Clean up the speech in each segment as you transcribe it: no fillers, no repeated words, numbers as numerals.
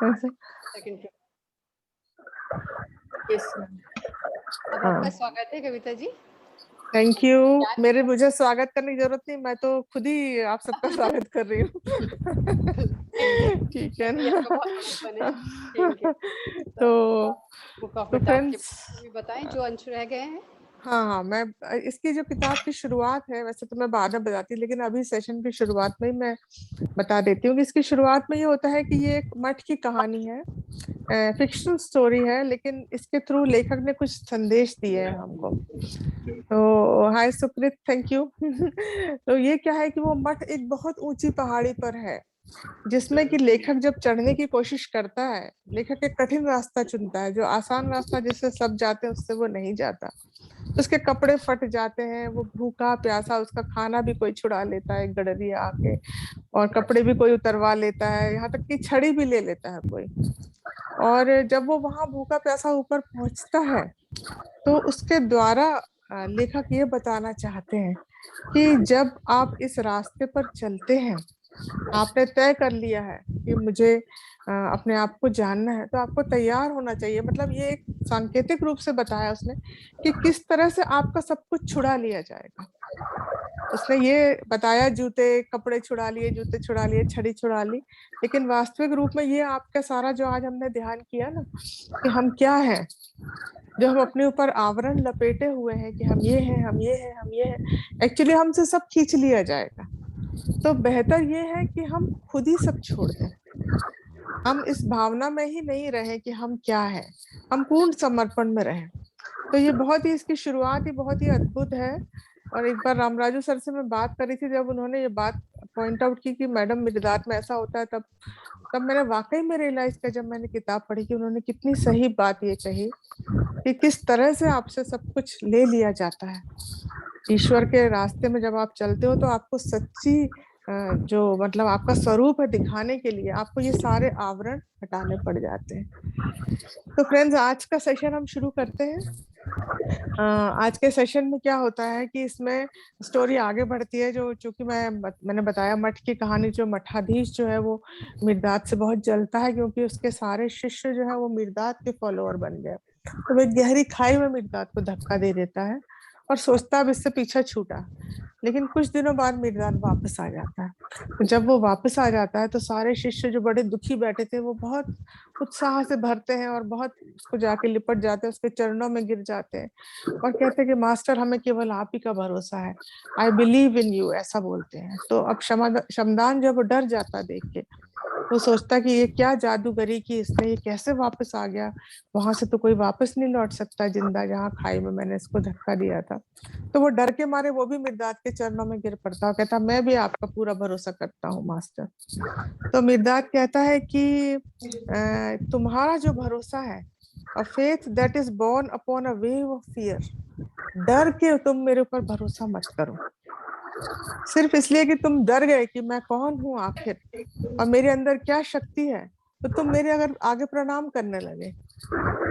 Second floor. Yes ma'am. अब आपका स्वागत है कविता जी। Thank you. मुझे स्वागत करने की जरूरत नहीं, मैं तो खुद ही आप सबका स्वागत कर रही हूँ। ठीक है ना। ठीक है। तो फ्रेंड्स भी बताएं जो अंश रह गए हैं। हाँ, मैं इसकी जो किताब की शुरुआत है, वैसे तो मैं बाद में बताती, लेकिन अभी सेशन की शुरुआत में ही मैं बता देती हूँ कि इसकी शुरुआत में ये होता है कि ये एक मठ की कहानी है, फिक्शनल स्टोरी है, लेकिन इसके थ्रू लेखक ने कुछ संदेश दिए हैं हमको। तो हाय सुप्रीत, थैंक यू। तो ये क्या है कि वो मठ एक बहुत ऊंची पहाड़ी पर है, जिसमें कि लेखक जब चढ़ने की कोशिश करता है, लेखक एक कठिन रास्ता चुनता है, जो आसान रास्ता जिससे सब जाते हैं उससे वो नहीं जाता। उसके कपड़े फट जाते हैं, वो भूखा प्यासा, उसका खाना भी कोई छुड़ा लेता है गडरिया आके, और कपड़े भी कोई उतरवा लेता है, यहाँ तक कि छड़ी भी ले लेता है कोई। और जब वो वहां भूखा प्यासा ऊपर पहुंचता है, तो उसके द्वारा लेखक ये बताना चाहते हैं कि जब आप इस रास्ते पर चलते हैं, आपने तय कर लिया है कि मुझे अपने आप को जानना है, तो आपको तैयार होना चाहिए। मतलब ये एक सांकेतिक रूप से बताया उसने कि किस तरह से आपका सब कुछ छुड़ा लिया जाएगा। उसने ये बताया, जूते कपड़े छुड़ा लिए, जूते छुड़ा लिए, छड़ी छुड़ा ली, लेकिन वास्तविक रूप में ये आपका सारा जो आज हमने ध्यान किया ना कि हम क्या हैं, जो हम अपने ऊपर आवरण लपेटे हुए हैं कि हम ये हैं, हम ये हैं, हम ये हैं, एक्चुअली हमसे सब खींच लिया जाएगा। तो बेहतर ये है कि हम खुद ही सब छोड़ दें। हम इस भावना में ही नहीं रहे कि हम क्या है, हम पूर्ण समर्पण में रहें। तो ये बहुत ही, इसकी शुरुआत ही बहुत ही अद्भुत है। और एक बार रामराजू सर से मैं बात करी थी, जब उन्होंने ये बात पॉइंट आउट की कि मैडम मिर्दात में ऐसा होता है, तब मैंने वाकई में रियलाइज किया, जब मैंने किताब पढ़ी, कि उन्होंने कितनी सही बात ये कही कि किस तरह से आपसे सब कुछ ले लिया जाता है। ईश्वर के रास्ते में जब आप चलते हो, तो आपको सच्ची जो मतलब आपका स्वरूप है दिखाने के लिए, आपको ये सारे आवरण हटाने पड़ जाते हैं। तो फ्रेंड्स, आज का सेशन हम शुरू करते हैं। आज के सेशन में क्या होता है कि इसमें स्टोरी आगे बढ़ती है, जो चूंकि मैंने बताया मठ की कहानी, जो मठाधीश जो है वो मिर्दात से बहुत जलता है, क्योंकि उसके सारे शिष्य जो है वो मिर्दात के फॉलोअर बन गए। तो वो एक गहरी खाई में मिर्दात को धक्का दे देता है और सोचता अब इससे पीछा छूटा। लेकिन कुछ दिनों बाद मिर्दात वापस आ जाता है। तो जब वो वापस आ जाता है, तो सारे शिष्य जो बड़े दुखी बैठे थे, वो बहुत उत्साह से भरते हैं और बहुत उसको जाके लिपट जाते हैं, उसके चरणों में गिर जाते हैं और कहते हैं कि मास्टर, हमें केवल आप ही का भरोसा है, आई बिलीव इन यू, ऐसा बोलते हैं। तो अब शमदान जब डर जाता देख के, वो सोचता कि ये क्या जादूगरी की इसने, ये कैसे वापस आ गया, वहां से तो कोई वापस नहीं लौट सकता जिंदा, जहाँ खाई में मैंने इसको धक्का दिया था। तो वो डर के मारे वो भी मिर्दात के चरणों में गिर पड़ता और कहता, मैं भी आपका पूरा भरोसा करता हूँ मास्टर। तो मिर्दात कहता है कि तुम्हारा जो भरोसा है, a faith that is born upon a wave of fear, डर के तुम मेरे ऊपर भरोसा मत करो, सिर्फ इसलिए कि तुम डर गए कि मैं कौन हूं आखिर और मेरे अंदर क्या शक्ति है, तो तुम मेरे अगर आगे प्रणाम करने लगे।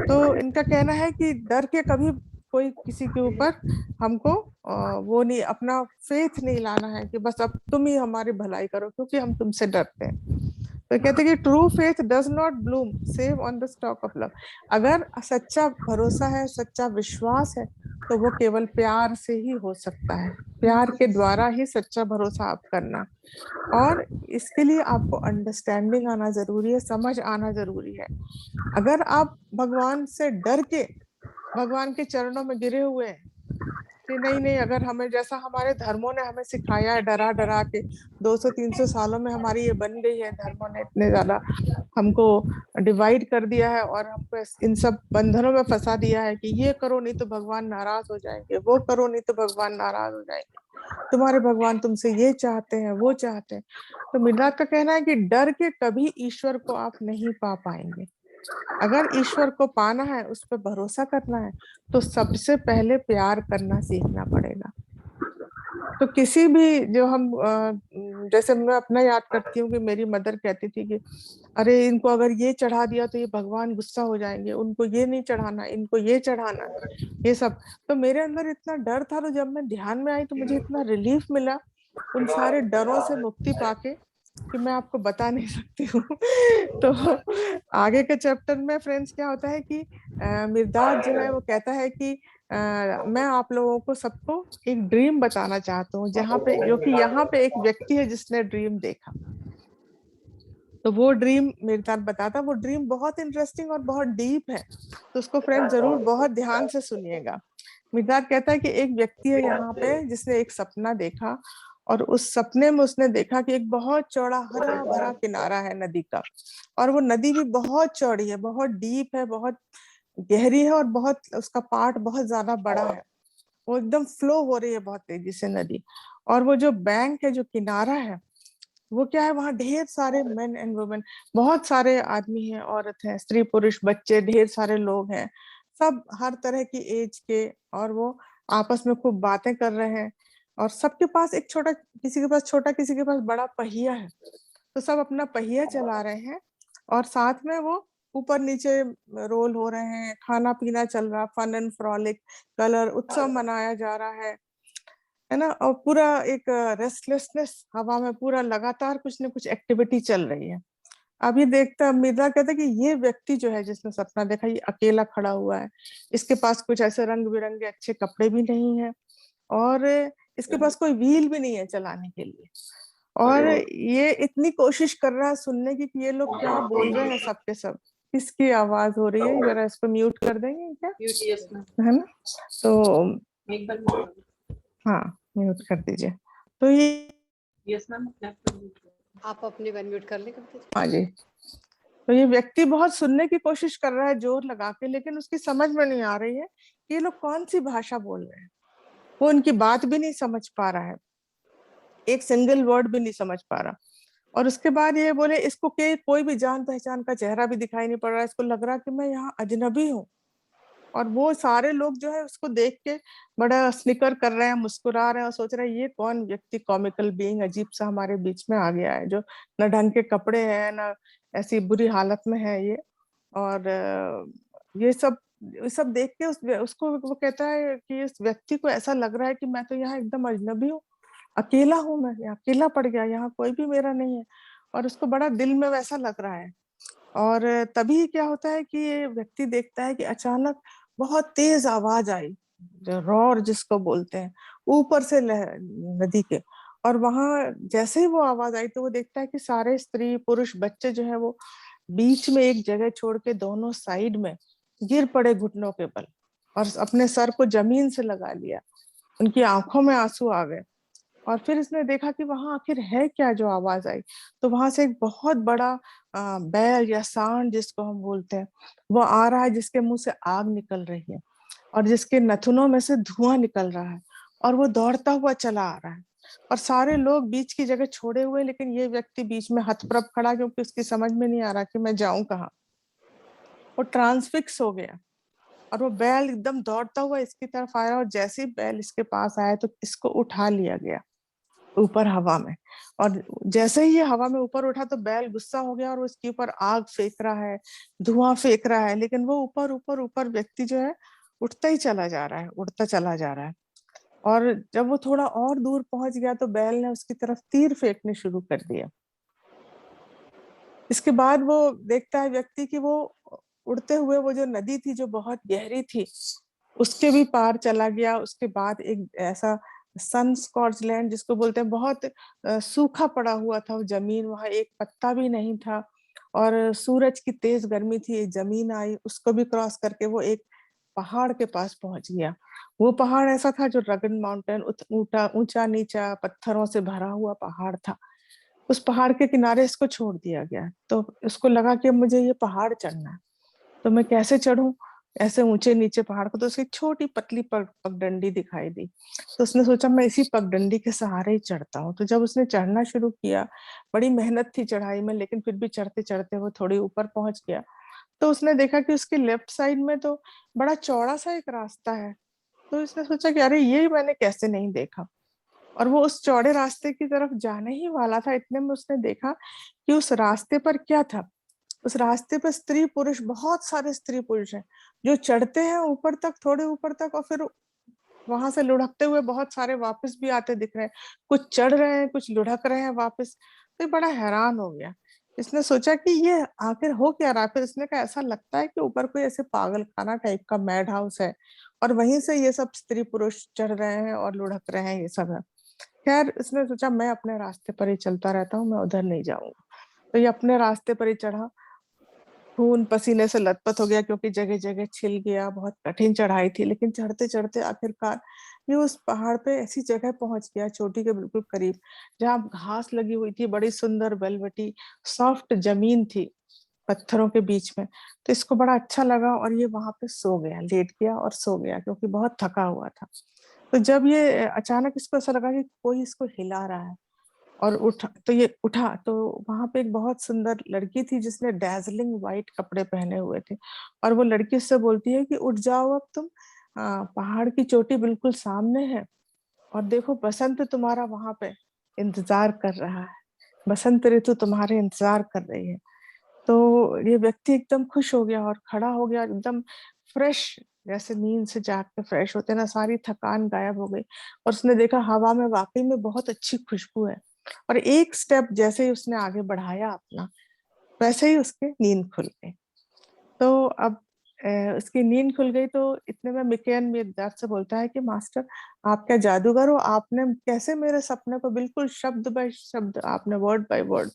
तो इनका कहना है कि डर के कभी कोई किसी के ऊपर हमको वो नहीं, अपना फेथ नहीं लाना है कि बस अब तुम ही हमारी भलाई करो क्योंकि हम तुमसे डरते हैं। तो कहते हैं कि true faith does not Bloom save on the stock of love. अगर सच्चा भरोसा है, सच्चा विश्वास है, तो वो केवल प्यार से ही हो सकता है। प्यार के द्वारा ही सच्चा भरोसा आप करना, और इसके लिए आपको अंडरस्टैंडिंग आना जरूरी है, समझ आना जरूरी है। अगर आप भगवान से डर के भगवान के चरणों में गिरे हुए हैं कि नहीं नहीं, अगर हमें, जैसा हमारे धर्मों ने हमें सिखाया है डरा डरा के, 200-300 सालों में हमारी ये बन गई है, धर्मों ने इतने ज्यादा हमको डिवाइड कर दिया है और हमको इन सब बंधनों में फंसा दिया है कि ये करो नहीं तो भगवान नाराज हो जाएंगे, वो करो नहीं तो भगवान नाराज हो जाएंगे, तुम्हारे भगवान तुमसे ये चाहते हैं, वो चाहते हैं। तो मिलाद का कहना है कि डर के कभी ईश्वर को आप नहीं पा पाएंगे। अगर ईश्वर को पाना है, उस पर भरोसा करना है, तो सबसे पहले प्यार करना सीखना पड़ेगा। तो किसी भी जो हम जैसे मैं अपना याद करती हूँ कि मेरी मदर कहती थी कि अरे इनको अगर ये चढ़ा दिया तो ये भगवान गुस्सा हो जाएंगे, उनको ये नहीं चढ़ाना, इनको ये चढ़ाना, ये सब। तो मेरे अंदर इतना डर था, तो जब मैं ध्यान में आई तो मुझे इतना रिलीफ मिला उन सारे डरों से मुक्ति पाके कि मैं आपको बता नहीं सकती हूँ। तो आगे के चैप्टर में फ्रेंड्स क्या होता है कि मिर्दाद जो है वो कहता है कि मैं आप लोगों को सबको एक ड्रीम बताना चाहता हूँ, जहाँ पे जो कि यहाँ पे एक व्यक्ति है जिसने ड्रीम देखा। तो वो ड्रीम मिर्दाद बताता, वो ड्रीम बहुत इंटरेस्टिंग और बहुत डीप है, तो उसको फ्रेंड जरूर बहुत ध्यान से सुनिएगा। मिर्दाद कहता है कि एक व्यक्ति है यहाँ पे जिसने एक सपना देखा, और उस सपने में उसने देखा कि एक बहुत चौड़ा हरा भरा किनारा है नदी का, और वो नदी भी बहुत चौड़ी है, बहुत डीप है, बहुत गहरी है, और बहुत उसका पार्ट बहुत ज्यादा बड़ा है। वो एकदम फ्लो हो रही है बहुत तेजी से नदी। और वो जो बैंक है, जो किनारा है, वो क्या है, वहाँ ढेर सारे मेन एंड वुमेन, बहुत सारे आदमी हैं, औरत हैं, स्त्री पुरुष बच्चे, ढेर सारे लोग हैं, सब हर तरह की एज के। और वो आपस में खूब बातें कर रहे हैं, और सबके पास एक छोटा, किसी के पास छोटा, किसी के पास बड़ा पहिया है। तो सब अपना पहिया चला रहे हैं, और साथ में वो ऊपर नीचे रोल हो रहे हैं, खाना पीना चल रहा, फन एंड फ्रॉलिक, कलर उत्सव मनाया जा रहा है ना। और पूरा एक रेस्टलेसनेस हवा में, पूरा लगातार कुछ न कुछ एक्टिविटी चल रही है। अभी देखता मिर्जा कहता कि ये व्यक्ति जो है जिसने सपना देखा, ये अकेला खड़ा हुआ है, इसके पास कुछ ऐसे रंग बिरंगे अच्छे कपड़े भी नहीं है, और इसके पास कोई व्हील भी नहीं है चलाने के लिए। और ये इतनी कोशिश कर रहा है सुनने की कि ये लोग क्या बोल रहे हैं सबके सब, किसकी आवाज हो रही है, जरा इसको म्यूट कर देंगे क्या, यूटीएस में है ना। तो एक बार हाँ, म्यूट कर दीजिए। तो ये, यस मैम आप अपने वन म्यूट कर लें कविता जी। हाँ जी, तो ये व्यक्ति बहुत सुनने की कोशिश कर रहा है जोर लगा के, लेकिन उसकी समझ में नहीं आ रही है कि ये लोग कौन सी भाषा बोल रहे हैं। वो उनकी बात भी नहीं समझ पा रहा है, एक सिंगल वर्ड भी नहीं समझ पा रहा। और उसके बाद ये बोले, इसको के कोई भी जान पहचान का चेहरा भी दिखाई नहीं पड़ रहा है, इसको लग रहा कि मैं यहाँ अजनबी हूँ। और वो सारे लोग जो है उसको देख के बड़ा स्निकर कर रहे हैं, मुस्कुरा रहे हैं, और सोच रहे हैं ये कौन व्यक्ति, कॉमिकल बीइंग अजीब सा हमारे बीच में आ गया है, जो न ढंग के कपड़े हैं, न ऐसी बुरी हालत में है ये। और ये सब देख के उसको वो कहता है कि इस व्यक्ति को ऐसा लग रहा है कि मैं तो यहाँ एकदम अजनबी हूँ, अकेला हूँ, मैं यहाँ अकेला पड़ गया, यहाँ कोई भी मेरा नहीं है। और उसको बड़ा दिल में वैसा लग रहा है। और तभी क्या होता है कि ये व्यक्ति देखता है कि अचानक बहुत तेज आवाज आई, जो रॉर जिसको बोलते हैं, ऊपर से नदी के। और वहां जैसे ही वो आवाज आई, तो वो देखता है कि सारे स्त्री पुरुष बच्चे जो है वो बीच में एक जगह छोड़ के दोनों साइड में गिर पड़े घुटनों के बल, और अपने सर को जमीन से लगा लिया। उनकी आंखों में आंसू आ गए। और फिर इसने देखा कि वहां आखिर है क्या जो आवाज आई। तो वहां से एक बहुत बड़ा बैल या सांड जिसको हम बोलते हैं, वो आ रहा है, जिसके मुंह से आग निकल रही है, और जिसके नथुनों में से धुआं निकल रहा है, और वो दौड़ता हुआ चला आ रहा है। और सारे लोग बीच की जगह छोड़े हुए, लेकिन ये व्यक्ति बीच में हतप्रभ खड़ा, क्योंकि उसकी समझ में नहीं आ रहा कि मैं जाऊं कहाँ। वो ट्रांसफिक्स हो गया। और वो बैल एकदम दौड़ता हुआ इसकी तरफ आया, और जैसे ही बैल इसके पास आया तो इसको उठा लिया गया ऊपर हवा में। और जैसे ही ये हवा में ऊपर उठा, तो बैल गुस्सा हो गया, और उसके ऊपर आग फेंक रहा है, धुआं फेंक रहा है, लेकिन वो ऊपर ऊपर ऊपर व्यक्ति जो है उठता ही चला जा रहा है, उड़ता चला जा रहा है। और जब वो थोड़ा और दूर पहुंच गया, तो बैल ने उसकी तरफ तीर फेंकने शुरू कर दिया। इसके बाद वो देखता है व्यक्ति कि वो उड़ते हुए, वो जो नदी थी जो बहुत गहरी थी, उसके भी पार चला गया। उसके बाद एक ऐसा सन स्कॉर्च लैंड जिसको बोलते हैं, बहुत सूखा पड़ा हुआ था वो जमीन, वहां एक पत्ता भी नहीं था, और सूरज की तेज गर्मी थी। एक जमीन आई, उसको भी क्रॉस करके वो एक पहाड़ के पास पहुंच गया। वो पहाड़ ऐसा था जो रगड माउंटेन, ऊंचा ऊंचा नीचा पत्थरों से भरा हुआ पहाड़ था। उस पहाड़ के किनारे इसको छोड़ दिया गया। तो उसको लगा कि अब मुझे ये पहाड़ चढ़ना है, तो मैं कैसे चढ़ूं ऐसे ऊंचे नीचे पहाड़ को। तो उसकी छोटी पतली पगडंडी दिखाई दी, तो उसने सोचा मैं इसी पगडंडी के सहारे ही चढ़ता हूँ। तो जब उसने चढ़ना शुरू किया, बड़ी मेहनत थी चढ़ाई में, लेकिन फिर भी चढ़ते चढ़ते वो थोड़ी ऊपर पहुंच गया। तो उसने देखा कि उसके लेफ्ट साइड में तो बड़ा चौड़ा सा एक रास्ता है। तो उसने सोचा कि अरे ये मैंने कैसे नहीं देखा। और वो उस चौड़े रास्ते की तरफ जाने ही वाला था, इतने में उसने देखा कि उस रास्ते पर क्या था। उस रास्ते पर स्त्री पुरुष, बहुत सारे स्त्री पुरुष हैं, जो चढ़ते हैं ऊपर तक, थोड़े ऊपर तक, और फिर वहां से लुढ़कते हुए बहुत सारे वापस भी आते दिख रहे हैं। कुछ चढ़ रहे हैं, कुछ लुढ़क रहे हैं वापस। तो ये बड़ा हैरान हो गया इसने सोचा कि ये आखिर हो क्या रहा है। फिर इसने कहा ऐसा लगता है कि ऊपर कोई ऐसे पागल खाना टाइप का मैड हाउस है और वहीं से ये सब स्त्री पुरुष चढ़ रहे हैं और लुढ़क रहे हैं, ये सब है। खैर इसने सोचा मैं अपने रास्ते पर ही चलता रहता हूँ, मैं उधर नहीं जाऊंगा। तो ये अपने रास्ते पर ही चढ़ा। खून पसीने से लथपथ हो गया क्योंकि जगह जगह छिल गया, बहुत कठिन चढ़ाई थी। लेकिन चढ़ते चढ़ते आखिरकार ये उस पहाड़ पे ऐसी जगह पहुंच गया, चोटी के बिल्कुल करीब, जहाँ घास लगी हुई थी, बड़ी सुंदर वेलवेटी सॉफ्ट जमीन थी पत्थरों के बीच में। तो इसको बड़ा अच्छा लगा और ये वहां पे सो गया, लेट गया और सो गया क्योंकि बहुत थका हुआ था। तो जब ये अचानक इसको ऐसा लगा कि कोई इसको हिला रहा है और उठा, तो ये उठा तो वहां पे एक बहुत सुंदर लड़की थी जिसने डैजलिंग व्हाइट कपड़े पहने हुए थे। और वो लड़की उससे बोलती है कि उठ जाओ अब तुम, पहाड़ की चोटी बिल्कुल सामने है और देखो बसंत तुम्हारा वहां पे इंतजार कर रहा है, बसंत ऋतु तुम्हारे इंतजार कर रही है। तो ये व्यक्ति एकदम खुश हो गया और खड़ा हो गया एकदम फ्रेश, जैसे नींद से जाग के फ्रेश होते हैं ना, सारी थकान गायब हो गई। और उसने देखा हवा में वाकई में बहुत अच्छी खुशबू है। और एक स्टेप जैसे ही उसने आगे बढ़ाया अपना, वैसे ही उसकी नींद खुल गई। तो अब उसकी नींद खुल गई। तो इतने में मिकेन मिर्जाद से बोलता है कि मास्टर आप क्या जादूगर हो, आपने कैसे मेरे सपने को बिल्कुल शब्द बाय शब्द, आपने वर्ड बाय वर्ड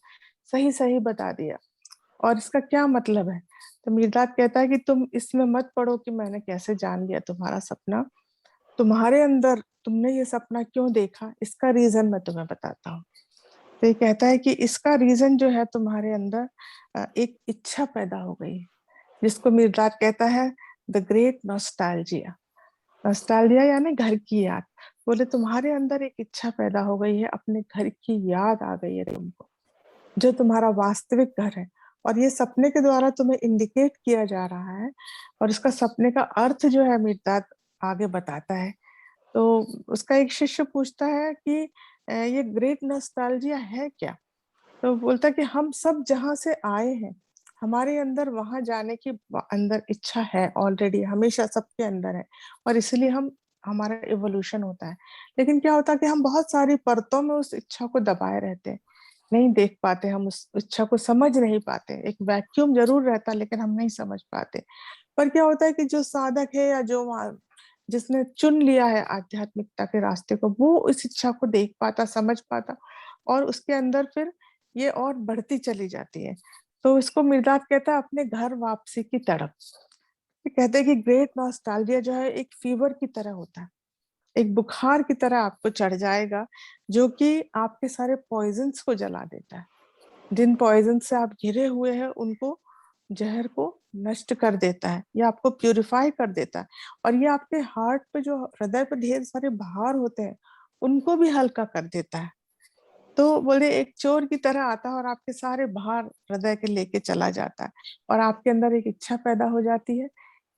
सही सही बता दिया, और इसका क्या मतलब है। तो मिर्जाद कहता है कि तुम इसमें मत पड़ो कि मैंने कैसे जान लिया तुम्हारा सपना, तुम्हारे अंदर तुमने ये सपना क्यों देखा इसका रीजन मैं तुम्हें बताता हूँ। तो ये कहता है कि इसका रीजन जो है तुम्हारे अंदर एक इच्छा पैदा हो गई है, जिसको मिर्जाद कहता है द ग्रेट नॉस्टैल्जिया। नॉस्टैल्जिया यानी घर की याद। बोले तुम्हारे अंदर एक इच्छा पैदा हो गई है, अपने घर की याद आ गई है तुमको, जो तुम्हारा वास्तविक घर है। और ये सपने के द्वारा तुम्हें इंडिकेट किया जा रहा है। और इसका सपने का अर्थ जो है मिर्जाद आगे बताता है। तो उसका एक शिष्य पूछता है कि ये ग्रेट नॉस्टैल्जिया है क्या। तो बोलता कि हम सब जहां से आए हैं, हमारे अंदर वहां जाने की अंदर इच्छा है ऑलरेडी, हमेशा सबके अंदर है। और इसलिए हम, हमारा इवोल्यूशन होता है। लेकिन क्या होता है कि हम बहुत सारी परतों में उस इच्छा को दबाए रहते हैं, नहीं देख पाते, हम उस इच्छा को समझ नहीं पाते। एक वैक्यूम जरूर रहता है लेकिन हम नहीं समझ पाते। पर क्या होता है कि जो साधक है या जो जिसने चुन लिया है आध्यात्मिकता के रास्ते को, वो इस इच्छा को देख पाता, समझ पाता, और उसके अंदर फिर ये और बढ़ती चली जाती है। तो इसको मिर्जाद कहता है अपने घर वापसी की तड़प। ये कहते हैं कि ग्रेट नॉस्टैल्जिया जो है एक फीवर की तरह होता है, एक बुखार की तरह आपको चढ़ जाएगा, जो कि आपके सारे पॉइजन्स को जला देता है। जिन पॉइजन से आप घिरे हुए हैं उनको, जहर को नष्ट कर देता है, ये आपको प्यूरिफाई कर देता है। और ये आपके हार्ट पे, जो हृदय पे ढेर सारे भार होते हैं, उनको भी हल्का कर देता है। तो बोले एक चोर की तरह आता है और आपके सारे भार हृदय के लेके चला जाता है। और आपके अंदर एक इच्छा पैदा हो जाती है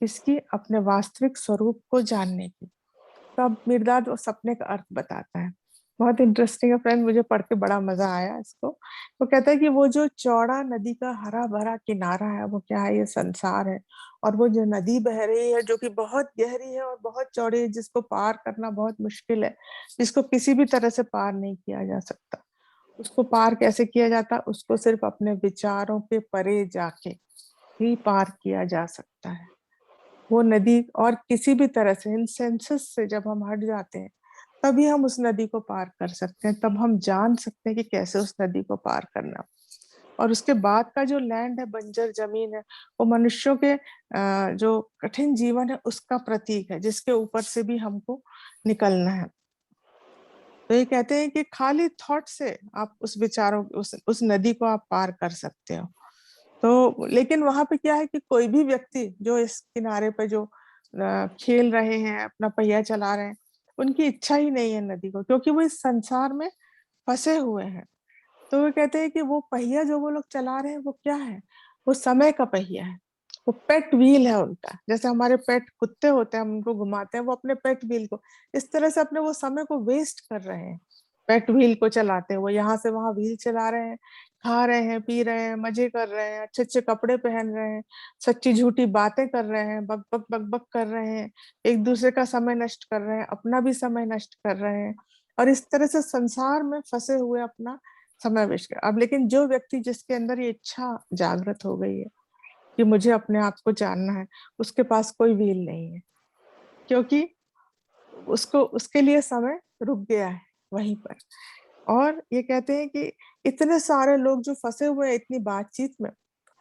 इसकी, अपने वास्तविक स्वरूप को जानने की। तब मिर्दाद वो सपने का अर्थ बताता है। बहुत इंटरेस्टिंग है फ्रेंड, मुझे पढ़ के बड़ा मजा आया इसको। वो कहता है कि वो जो चौड़ा नदी का हरा भरा किनारा है, वो क्या है, ये संसार है। और वो जो नदी बह रही है, जो कि बहुत गहरी है और बहुत चौड़ी है, जिसको पार करना बहुत मुश्किल है, जिसको किसी भी तरह से पार नहीं किया जा सकता। उसको पार कैसे किया जाता, उसको सिर्फ अपने विचारों के परे जाके ही पार किया जा सकता है। वो नदी, और किसी भी तरह से इन सेंसेस से जब हम हट जाते हैं, तभी हम उस नदी को पार कर सकते हैं। तब हम जान सकते हैं कि कैसे उस नदी को पार करना। और उसके बाद का जो लैंड है, बंजर जमीन है, वो मनुष्यों के जो कठिन जीवन है उसका प्रतीक है, जिसके ऊपर से भी हमको निकलना है। तो ये कहते हैं कि खाली थॉट से आप उस विचारों, उस नदी को आप पार कर सकते हो। तो लेकिन वहां पे क्या है कि कोई भी व्यक्ति जो इस किनारे पे जो खेल रहे हैं, अपना पहिया चला रहे हैं, उनकी इच्छा ही नहीं है नदी को, क्योंकि वो इस संसार में फंसे हुए हैं। तो वो कहते हैं कि वो पहिया जो वो लोग चला रहे हैं, वो क्या है, वो समय का पहिया है। वो पेट व्हील है उनका, जैसे हमारे पेट कुत्ते होते हैं, हम उनको घुमाते हैं, वो अपने पेट व्हील को इस तरह से अपने वो समय को वेस्ट कर रहे हैं। पेट व्हील को चलाते हैं, वो यहाँ से वहां व्हील चला रहे हैं, खा रहे हैं, पी रहे हैं, मजे कर रहे हैं, अच्छे अच्छे कपड़े पहन रहे हैं, सच्ची झूठी बातें कर रहे हैं, बक बक बक बक कर रहे हैं, एक दूसरे का समय नष्ट कर रहे हैं, अपना भी समय नष्ट कर रहे हैं। और इस तरह से संसार में फंसे हुए अपना समय वेस्ट कर। अब लेकिन जो व्यक्ति जिसके अंदर ये इच्छा जागृत हो गई है कि मुझे अपने आप को जानना है, उसके पास कोई व्हील नहीं है, क्योंकि उसको उसके लिए समय रुक गया है वहीं पर। और ये कहते हैं कि इतने सारे लोग जो फंसे हुए हैं इतनी बातचीत में,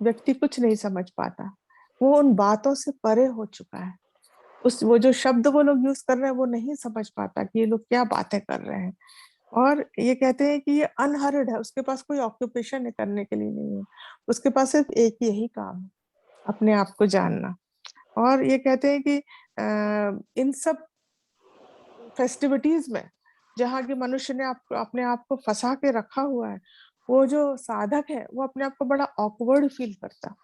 व्यक्ति कुछ नहीं समझ पाता, वो उन बातों से परे हो चुका है। उस वो जो शब्द वो लोग यूज कर रहे हैं वो नहीं समझ पाता कि ये लोग क्या बातें कर रहे हैं। और ये कहते हैं कि ये अनहर्ड है, उसके पास कोई ऑक्यूपेशन है करने के लिए नहीं है, उसके पास सिर्फ एक यही काम है, अपने आप को जानना। और ये कहते हैं कि इन सब फेस्टिविटीज में जहाँ की मनुष्य ने अपने आप को फंसा के रखा हुआ है, वो जो साधक है वो अपने आप को बड़ा ऑकवर्ड फील करता,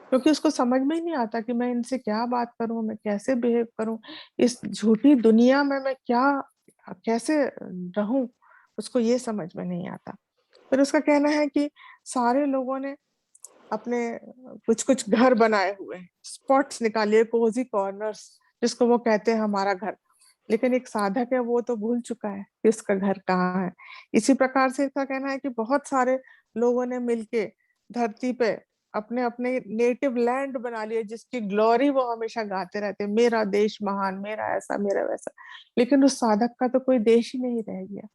क्योंकि उसको समझ में ही नहीं आता कि मैं इनसे क्या बात करूं, मैं कैसे बिहेव करूं, इस झूठी दुनिया में मैं क्या कैसे रहूं, उसको ये समझ में नहीं आता। फिर उसका कहना है कि सारे लोगों ने अपने कुछ कुछ घर बनाए हुए हैं, स्पॉट्स निकालिए, कोजी कॉर्नर्स, जिसको वो कहते हैं हमारा घर। लेकिन एक साधक है वो तो भूल चुका है कि उसका घर कहाँ है। इसी प्रकार से इसका कहना है कि बहुत सारे लोगों ने मिलके धरती पे अपने अपने नेटिव लैंड बना लिए, जिसकी ग्लोरी वो हमेशा गाते रहते, मेरा देश महान, मेरा ऐसा, मेरा वैसा। लेकिन उस साधक का तो कोई देश ही नहीं रह गया,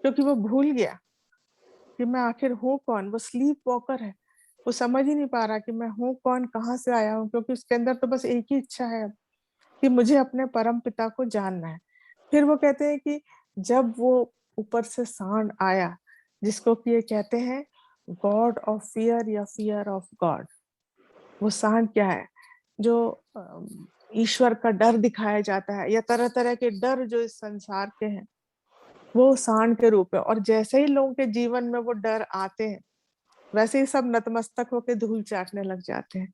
क्योंकि वो भूल गया कि मैं आखिर हूँ कौन। वो स्लीप वॉकर है, वो समझ ही नहीं पा रहा कि मैं हूँ कौन, कहाँ से आया हूँ, क्योंकि उसके अंदर तो बस एक ही इच्छा है कि मुझे अपने परम पिता को जानना है। फिर वो कहते हैं कि जब वो ऊपर से सांड आया, जिसको कि ये कहते हैं गॉड ऑफ फियर या फियर ऑफ गॉड। वो सांड क्या है? जो ईश्वर का डर दिखाया जाता है, या तरह तरह के डर जो इस संसार के हैं, वो सांड के रूप है। और जैसे ही लोगों के जीवन में वो डर आते हैं, वैसे ही सब नतमस्तक होकर धूल चाटने लग जाते हैं।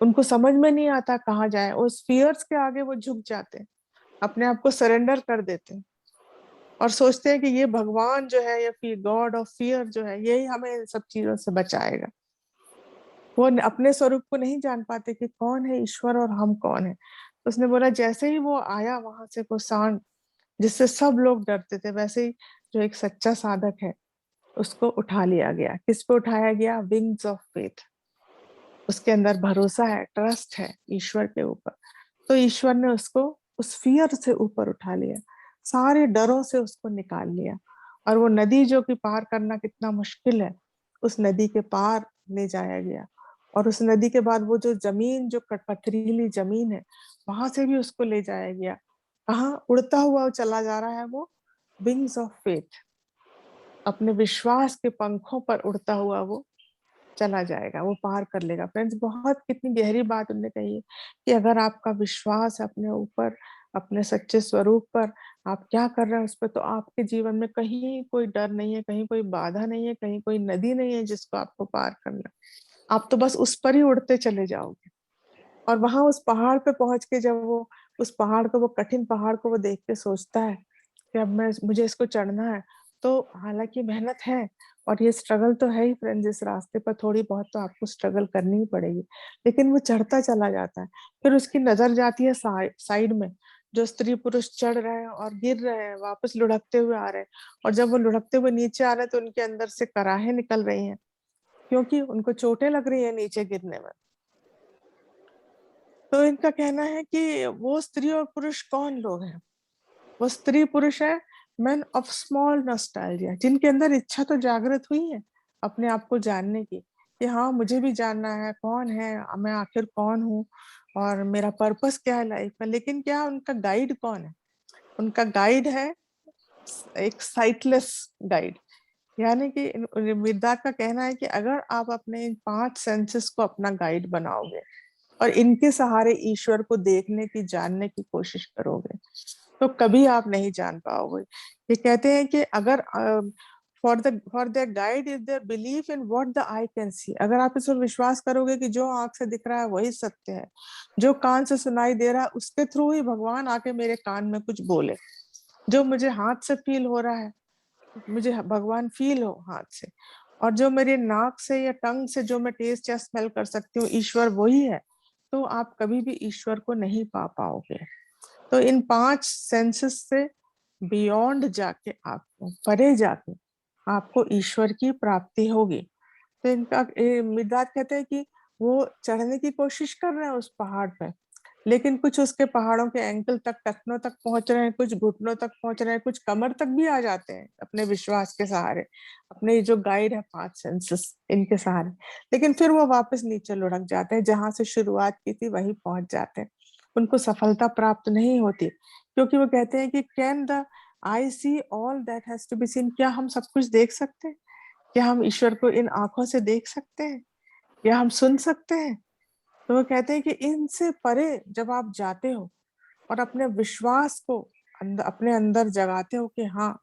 उनको समझ में नहीं आता कहाँ जाए, उस फियर्स के आगे वो झुक जाते हैं, अपने आप को सरेंडर कर देते हैं, और सोचते हैं कि ये भगवान जो है, या फिर गॉड ऑफ फियर जो है, यही हमें इन सब चीजों से बचाएगा। वो अपने स्वरूप को नहीं जान पाते कि कौन है ईश्वर और हम कौन है। उसने बोला जैसे ही वो आया वहां से, वो सांड जिससे सब लोग डरते थे, वैसे ही जो एक सच्चा साधक है उसको उठा लिया गया। किस पे उठाया गया? Wings of faith. उसके अंदर भरोसा है, ट्रस्ट है ईश्वर के ऊपर। तो ईश्वर ने उसको उस फियर से ऊपर उठा लिया, सारे डरों से उसको निकाल लिया। और वो नदी जो कि पार करना कितना मुश्किल है, उस नदी के पार ले जाया गया। और उस नदी के बाद वो जो जमीन, जो पथरीली जमीन है, वहां से भी उसको ले जाया गया। कहाँ उड़ता हुआ वो चला जा रहा है? वो विंग्स ऑफ फेथ, अपने विश्वास के पंखों पर उड़ता हुआ वो चला जाएगा, वो पार कर लेगा। फ्रेंड्स, बहुत कितनी गहरी बात उन्होंने कही है कि अगर आपका विश्वास है अपने ऊपर, अपने सच्चे स्वरूप पर, आप क्या कर रहे हैं उस पर, तो आपके जीवन में कहीं कोई डर नहीं है, कहीं कोई बाधा नहीं है, कहीं कोई नदी नहीं है जिसको आपको पार करना है। आप तो बस उस पर ही उड़ते चले जाओगे। और वहां उस पहाड़ पे पहुंच के जब वो उस पहाड़ को, वो कठिन पहाड़ को वो देख के सोचता है कि अब मैं मुझे इसको चढ़ना है, तो हालांकि मेहनत है और ये स्ट्रगल तो है ही फ्रेंड्स, इस रास्ते पर थोड़ी बहुत तो आपको स्ट्रगल करनी ही पड़ेगी, लेकिन वो चढ़ता चला जाता है। फिर उसकी नजर जाती है साइड में, जो स्त्री पुरुष चढ़ रहे हैं और गिर रहे हैं, वापस लुढ़कते हुए आ रहे हैं। और जब वो लुढ़कते हुए नीचे आ रहे हैं तो उनके अंदर से कराहें निकल रही हैं, क्योंकि उनको चोटें लग रही है नीचे गिरने में। तो इनका कहना है कि वो स्त्री और पुरुष कौन लोग हैं? वो स्त्री पुरुष है मैन ऑफ स्मॉल नॉस्टैल्जिया, जिनके अंदर इच्छा तो जागृत हुई है अपने आप को जानने की, कि हाँ मुझे भी जानना है कौन है मैं, आखिर कौन हूँ, और मेरा पर्पस क्या है लाइफ में। लेकिन क्या उनका गाइड कौन है? उनका गाइड है एक साइटलेस गाइड। यानी कि मिर्दात का कहना है कि अगर आप अपने इन 5 सेंसेस को अपना गाइड बनाओगे और इनके सहारे ईश्वर को देखने की, जानने की कोशिश करोगे, तो कभी आप नहीं जान पाओगे। ये कहते हैं कि अगर for the guide is there belief in what the eye can see. अगर आप इस पर विश्वास करोगे कि जो आंख से दिख रहा है वही सत्य है, जो कान से सुनाई दे रहा है उसके थ्रू ही भगवान आके मेरे कान में कुछ बोले, जो मुझे हाथ से फील हो रहा है मुझे भगवान फील हो हाथ से, और जो मेरे नाक से या टंग से जो मैं टेस्ट या स्मेल कर सकती हूँ ईश्वर वही है, तो आप कभी भी ईश्वर को नहीं पा पाओगे। तो इन 5 सेंसेस से बियॉन्ड जाके, आपको परे जाके आपको ईश्वर की प्राप्ति होगी। तो इनका मिर्दाद कहते हैं कि वो चढ़ने की कोशिश कर रहे हैं उस पहाड़ पे, लेकिन कुछ उसके पहाड़ों के एंकल तक, टखनों तक पहुंच रहे हैं, कुछ घुटनों तक पहुंच रहे हैं, कुछ कमर तक भी आ जाते हैं अपने विश्वास के सहारे, अपने ये जो गाइड है 5 सेंसेस इनके सहारे। लेकिन फिर वो वापस नीचे लुढ़क जाते हैं, जहां से शुरुआत की थी वहीं पहुंच जाते हैं। उनको सफलता प्राप्त नहीं होती, क्योंकि वो कहते हैं कि can the eye see all that has to be seen, क्या हम सब कुछ देख सकते हैं? क्या हम ईश्वर को इन आंखों से देख सकते हैं, या हम सुन सकते हैं? तो वो कहते हैं कि इनसे परे जब आप जाते हो और अपने विश्वास को अपने अंदर जगाते हो कि हाँ,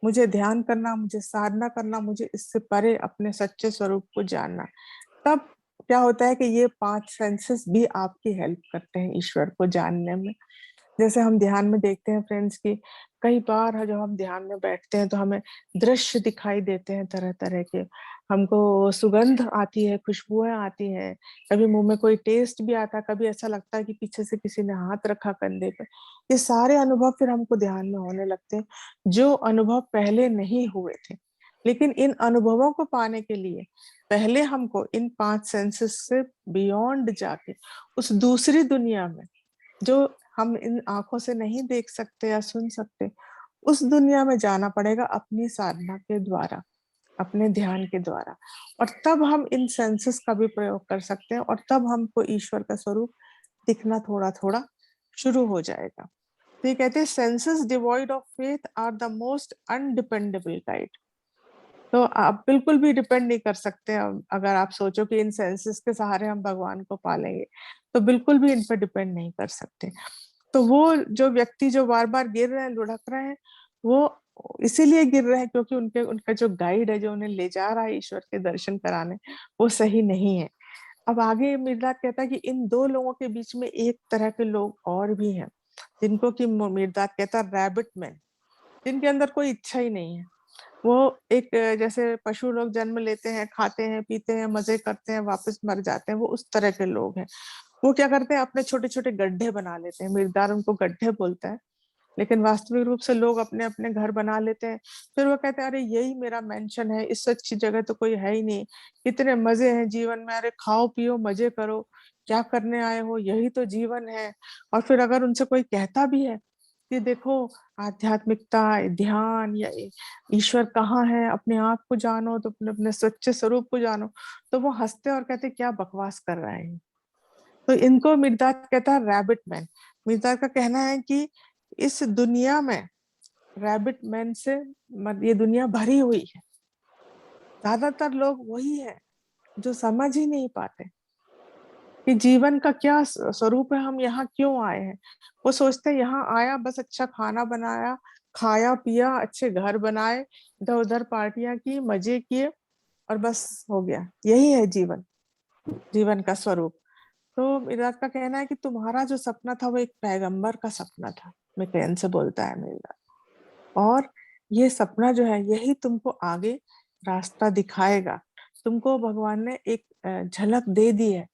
मुझे ध्यान करना, मुझे साधना करना, मुझे इससे परे अपने सच्चे स्वरूप को जानना, तब क्या होता है कि ये 5 सेंसेस भी आपकी हेल्प करते हैं ईश्वर को जानने में। जैसे हम ध्यान में देखते हैं फ्रेंड्स की, कई बार जब हम ध्यान में बैठते हैं तो हमें दृश्य दिखाई देते हैं तरह तरह के, हमको सुगंध आती है, खुशबुएं आती हैं, कभी मुंह में कोई टेस्ट भी आता है, कभी ऐसा लगता है कि पीछे से किसी ने हाथ रखा कंधे पे। ये सारे अनुभव फिर हमको ध्यान में होने लगते हैं, जो अनुभव पहले नहीं हुए थे। लेकिन इन अनुभवों को पाने के लिए पहले हमको इन 5 सेंसेस से बियॉन्ड जाके उस दूसरी दुनिया में, जो हम इन आंखों से नहीं देख सकते या सुन सकते, उस दुनिया में जाना पड़ेगा अपनी साधना के द्वारा, अपने ध्यान के द्वारा। और तब हम इन सेंसेस का भी प्रयोग कर सकते हैं, और तब हमको ईश्वर का स्वरूप दिखना थोड़ा थोड़ा शुरू हो जाएगा। तो ये कहते हैं senses devoid of faith are the most undependable guide. तो आप बिल्कुल भी डिपेंड नहीं कर सकते। अगर आप सोचो कि इन सेंसेस के सहारे हम भगवान को पालेंगे, तो बिल्कुल भी इन पर डिपेंड नहीं कर सकते। तो वो जो व्यक्ति जो बार बार गिर रहे हैं, लुढ़क रहे हैं, वो इसीलिए गिर रहे हैं क्योंकि उनके उनका जो गाइड है, जो उन्हें ले जा रहा है ईश्वर के दर्शन कराने, वो सही नहीं है। अब आगे मिर्दाद कहता है कि इन दो लोगों के बीच में एक तरह के लोग और भी हैं, जिनको कि मिर्दाद कहता है रैबिट मैन, जिनके अंदर कोई इच्छा ही नहीं है। वो एक जैसे पशु लोग जन्म लेते हैं, खाते हैं, पीते हैं, मजे करते हैं, वापस मर जाते हैं, वो उस तरह के लोग हैं। वो क्या करते हैं, अपने छोटे छोटे गड्ढे बना लेते हैं, मिर्दार उनको गड्ढे बोलता है, लेकिन वास्तविक रूप से लोग अपने अपने घर बना लेते हैं। फिर वो कहते हैं अरे यही मेरा मेंशन है, इससे अच्छी जगह तो कोई है ही नहीं, इतने मजे हैं जीवन में, अरे खाओ पियो मजे करो, क्या करने आए हो, यही तो जीवन है। और फिर अगर उनसे कोई कहता भी है कि देखो आध्यात्मिकता, ध्यान या ईश्वर कहाँ है, अपने आप को जानो, तो अपने अपने सच्चे स्वरूप को जानो, तो वो हंसते और कहते क्या बकवास कर रहे हैं। तो इनको मिर्दाद कहता है रैबिट मैन। मिर्दाद का कहना है कि इस दुनिया में रैबिट मैन से ये दुनिया भरी हुई है। ज्यादातर लोग वही है जो समझ ही नहीं पाते कि जीवन का क्या स्वरूप है, हम यहाँ क्यों आए हैं। वो सोचते हैं यहाँ आया बस अच्छा खाना बनाया, खाया पिया, अच्छे घर बनाए, इधर उधर पार्टियां की, मजे किए, और बस हो गया, यही है जीवन, जीवन का स्वरूप। तो मेरा का कहना है कि तुम्हारा जो सपना था वो एक पैगंबर का सपना था, मैकेन से बोलता है मेरा। और ये सपना जो है यही तुमको आगे रास्ता दिखाएगा। तुमको भगवान ने एक झलक दे दी है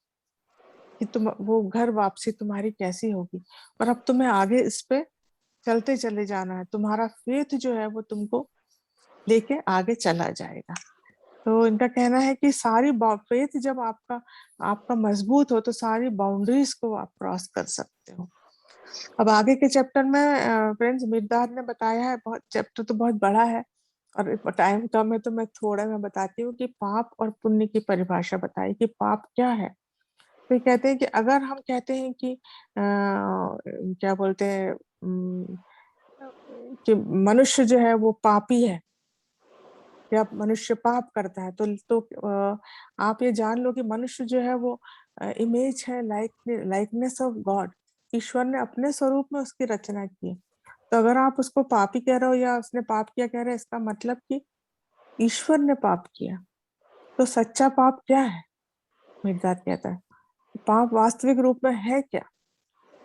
कि तुम वो घर वापसी तुम्हारी कैसी होगी, और अब तुम्हें आगे इस पे चलते चले जाना है। तुम्हारा फेथ जो है वो तुमको लेके आगे चला जाएगा। तो इनका कहना है कि सारी फेथ जब आपका आपका मजबूत हो, तो सारी बाउंड्रीज को आप क्रॉस कर सकते हो। अब आगे के चैप्टर में फ्रेंड्स मिर्दाद ने बताया है, बहुत चैप्टर तो बहुत बड़ा है और टाइम कम है, तो मैं थोड़ा मैं बताती हूँ कि पाप और पुण्य की परिभाषा बताई कि पाप क्या है। तो ये कहते हैं कि अगर हम कहते हैं कि क्या बोलते हैं, कि मनुष्य जो है वो पापी है, या मनुष्य पाप करता है, आप ये जान लो कि मनुष्य जो है वो इमेज है, लाइकनेस ऑफ गॉड। ईश्वर ने अपने स्वरूप में उसकी रचना की है। तो अगर आप उसको पापी कह रहे हो या उसने पाप किया कह रहे हो, इसका मतलब कि ईश्वर ने पाप किया। तो सच्चा पाप क्या है? मिर्जाद कहता है पाप वास्तविक रूप में है क्या।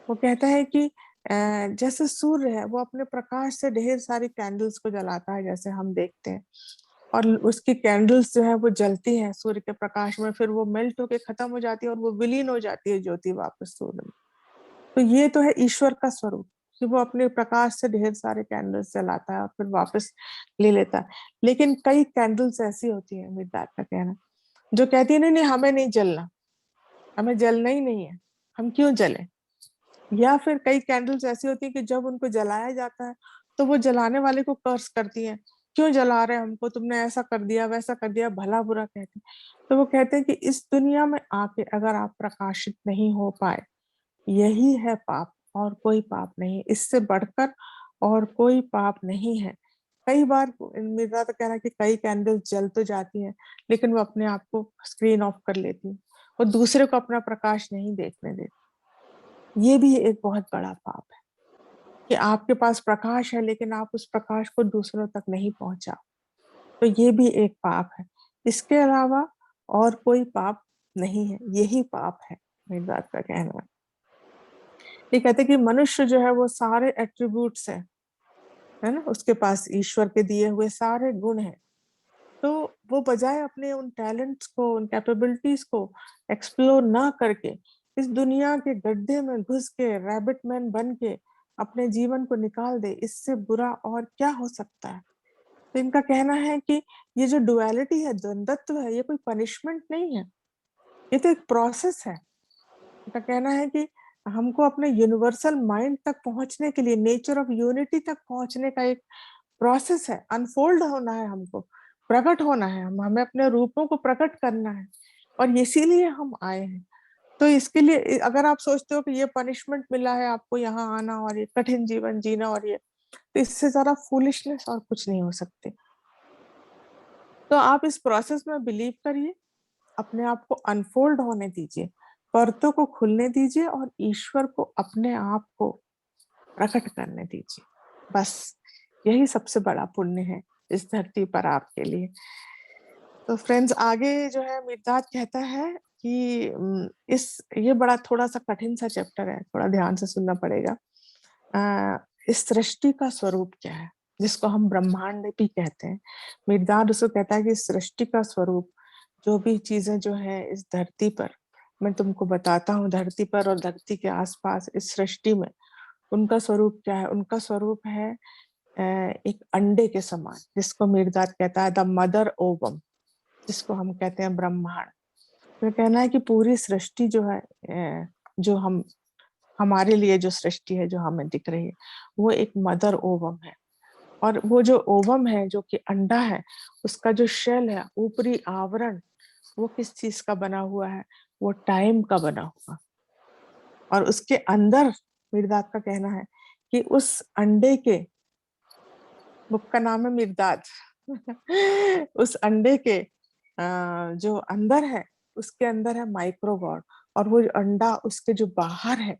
वो कहता है कि जैसे सूर्य है, वो अपने प्रकाश से ढेर सारी कैंडल्स को जलाता है, जैसे हम देखते हैं, और उसकी कैंडल्स जो है वो जलती हैं सूर्य के प्रकाश में, फिर वो मेल्ट होके खत्म हो जाती है और वो विलीन हो जाती है ज्योति वापस सूर्य में। तो ये तो है ईश्वर का स्वरूप। कि वो अपने प्रकाश से ढेर सारे कैंडल्स जलाता है और फिर वापस ले लेता है। लेकिन कई कैंडल्स ऐसी होती है, मिर्दाद का कहना, जो कहती है नहीं नहीं हमें नहीं जलना, हमें जलना ही नहीं है, हम क्यों जले। या फिर कई कैंडल्स ऐसी होती है कि जब उनको जलाया जाता है तो वो जलाने वाले को कर्स करती हैं, क्यों जला रहे हैं हमको, तुमने ऐसा कर दिया वैसा कर दिया, भला बुरा कहते हैं। तो वो कहते हैं कि इस दुनिया में आके अगर आप प्रकाशित नहीं हो पाए, यही है पाप, और कोई पाप नहीं, इससे बढ़कर और कोई पाप नहीं है। कई बार मेरा तो कहना है कि कई कैंडल्स जल तो जाती हैं, लेकिन वो अपने आप को स्क्रीन ऑफ कर लेती हैं, वो दूसरे को अपना प्रकाश नहीं देखने देती। ये भी एक बहुत बड़ा पाप है कि आपके पास प्रकाश है लेकिन आप उस प्रकाश को दूसरों तक नहीं पहुंचा, तो ये भी एक पाप है। इसके अलावा और कोई पाप नहीं है, यही पाप है, मेरी बात का कहना है। ये कहते हैं कि मनुष्य जो है वो सारे एट्रीब्यूट्स है ना, उसके पास ईश्वर के दिए हुए सारे गुण हैं, तो वो बजाय अपने उन टैलेंट्स को, उन कैपेबिलिटीज को एक्सप्लोर ना करके इस दुनिया के गड्ढे में घुस के रैबिट मैन बन के अपने जीवन को निकाल दे, इससे बुरा और क्या हो सकता है। तो इनका कहना है कि ये जो डुअलिटी है, द्वंद्वत्व है, ये कोई पनिशमेंट नहीं है, ये तो एक प्रोसेस है। इनका कहना है कि हमको अपने यूनिवर्सल माइंड तक पहुंचने के लिए, नेचर ऑफ यूनिटी तक पहुंचने का एक प्रोसेस है, अनफोल्ड होना है, हमको प्रकट होना है, हमें अपने रूपों को प्रकट करना है, और इसीलिए हम आए हैं। तो इसके लिए अगर आप सोचते हो कि ये पनिशमेंट मिला है आपको यहाँ आना और ये कठिन जीवन जीना और ये, तो इससे ज्यादा फूलिशनेस और कुछ नहीं हो सकते। तो आप इस प्रोसेस में बिलीव करिए, अपने आप को अनफोल्ड होने दीजिए, परतों को खुलने दीजिए और ईश्वर को अपने आप को प्रकट करने दीजिए। बस यही सबसे बड़ा पुण्य है इस धरती पर आपके लिए। तो फ्रेंड्स, आगे जो है मिर्दाद कहता है कि इस ये बड़ा थोड़ा सा कठिन सा चैप्टर है, थोड़ा ध्यान से सुनना पड़ेगा। इस सृष्टि का स्वरूप क्या है, जिसको हम ब्रह्मांड भी कहते हैं। मिर्दाद उसको कहता है कि सृष्टि का स्वरूप, जो भी चीजें जो है इस धरती पर, मैं तुमको बताता हूँ, धरती पर और धरती के आसपास इस सृष्टि में उनका स्वरूप क्या है। उनका स्वरूप है एक अंडे के समान, जिसको मिर्दाद कहता है द मदर ओवम, जिसको हम कहते हैं ब्रह्मांड। तो कहना है कि पूरी सृष्टि जो है, जो हम हमारे लिए जो सृष्टि है जो हमें दिख रही है, वो एक मदर ओवम है। और वो जो ओवम है, जो कि अंडा है, उसका जो शेल है, ऊपरी आवरण, वो किस चीज का बना हुआ है, वो टाइम का बना हुआ। और उसके अंदर मिर्दाद का कहना है कि उस अंडे के, बुक का नाम है मिर्दाद उस अंडे के जो अंदर है, उसके अंदर है माइक्रो गॉड। और वो अंडा उसके जो बाहर है,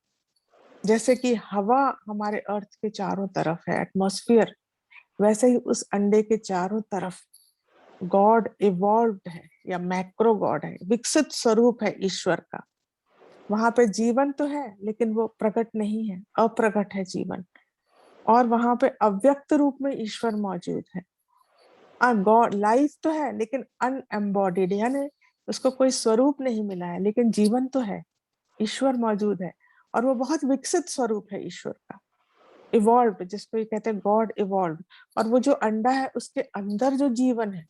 जैसे कि हवा हमारे अर्थ के चारों तरफ है, एटमॉस्फेयर, वैसे ही उस अंडे के चारों तरफ गॉड इवॉल्व्ड है, या मैक्रो गॉड है, विकसित स्वरूप है ईश्वर का। वहां पे जीवन तो है लेकिन वो प्रकट नहीं है, अप्रकट है जीवन। और वहां पे अव्यक्त रूप में ईश्वर मौजूद है। गॉड लाइफ तो है लेकिन अनएम्बॉडीड, यानी उसको कोई स्वरूप नहीं मिला है, लेकिन जीवन तो है, ईश्वर मौजूद है। और वो बहुत विकसित स्वरूप है ईश्वर का, इवॉल्व, जिसको ये कहते हैं गॉड इवॉल्व। और वो जो अंडा है, उसके अंदर जो जीवन है,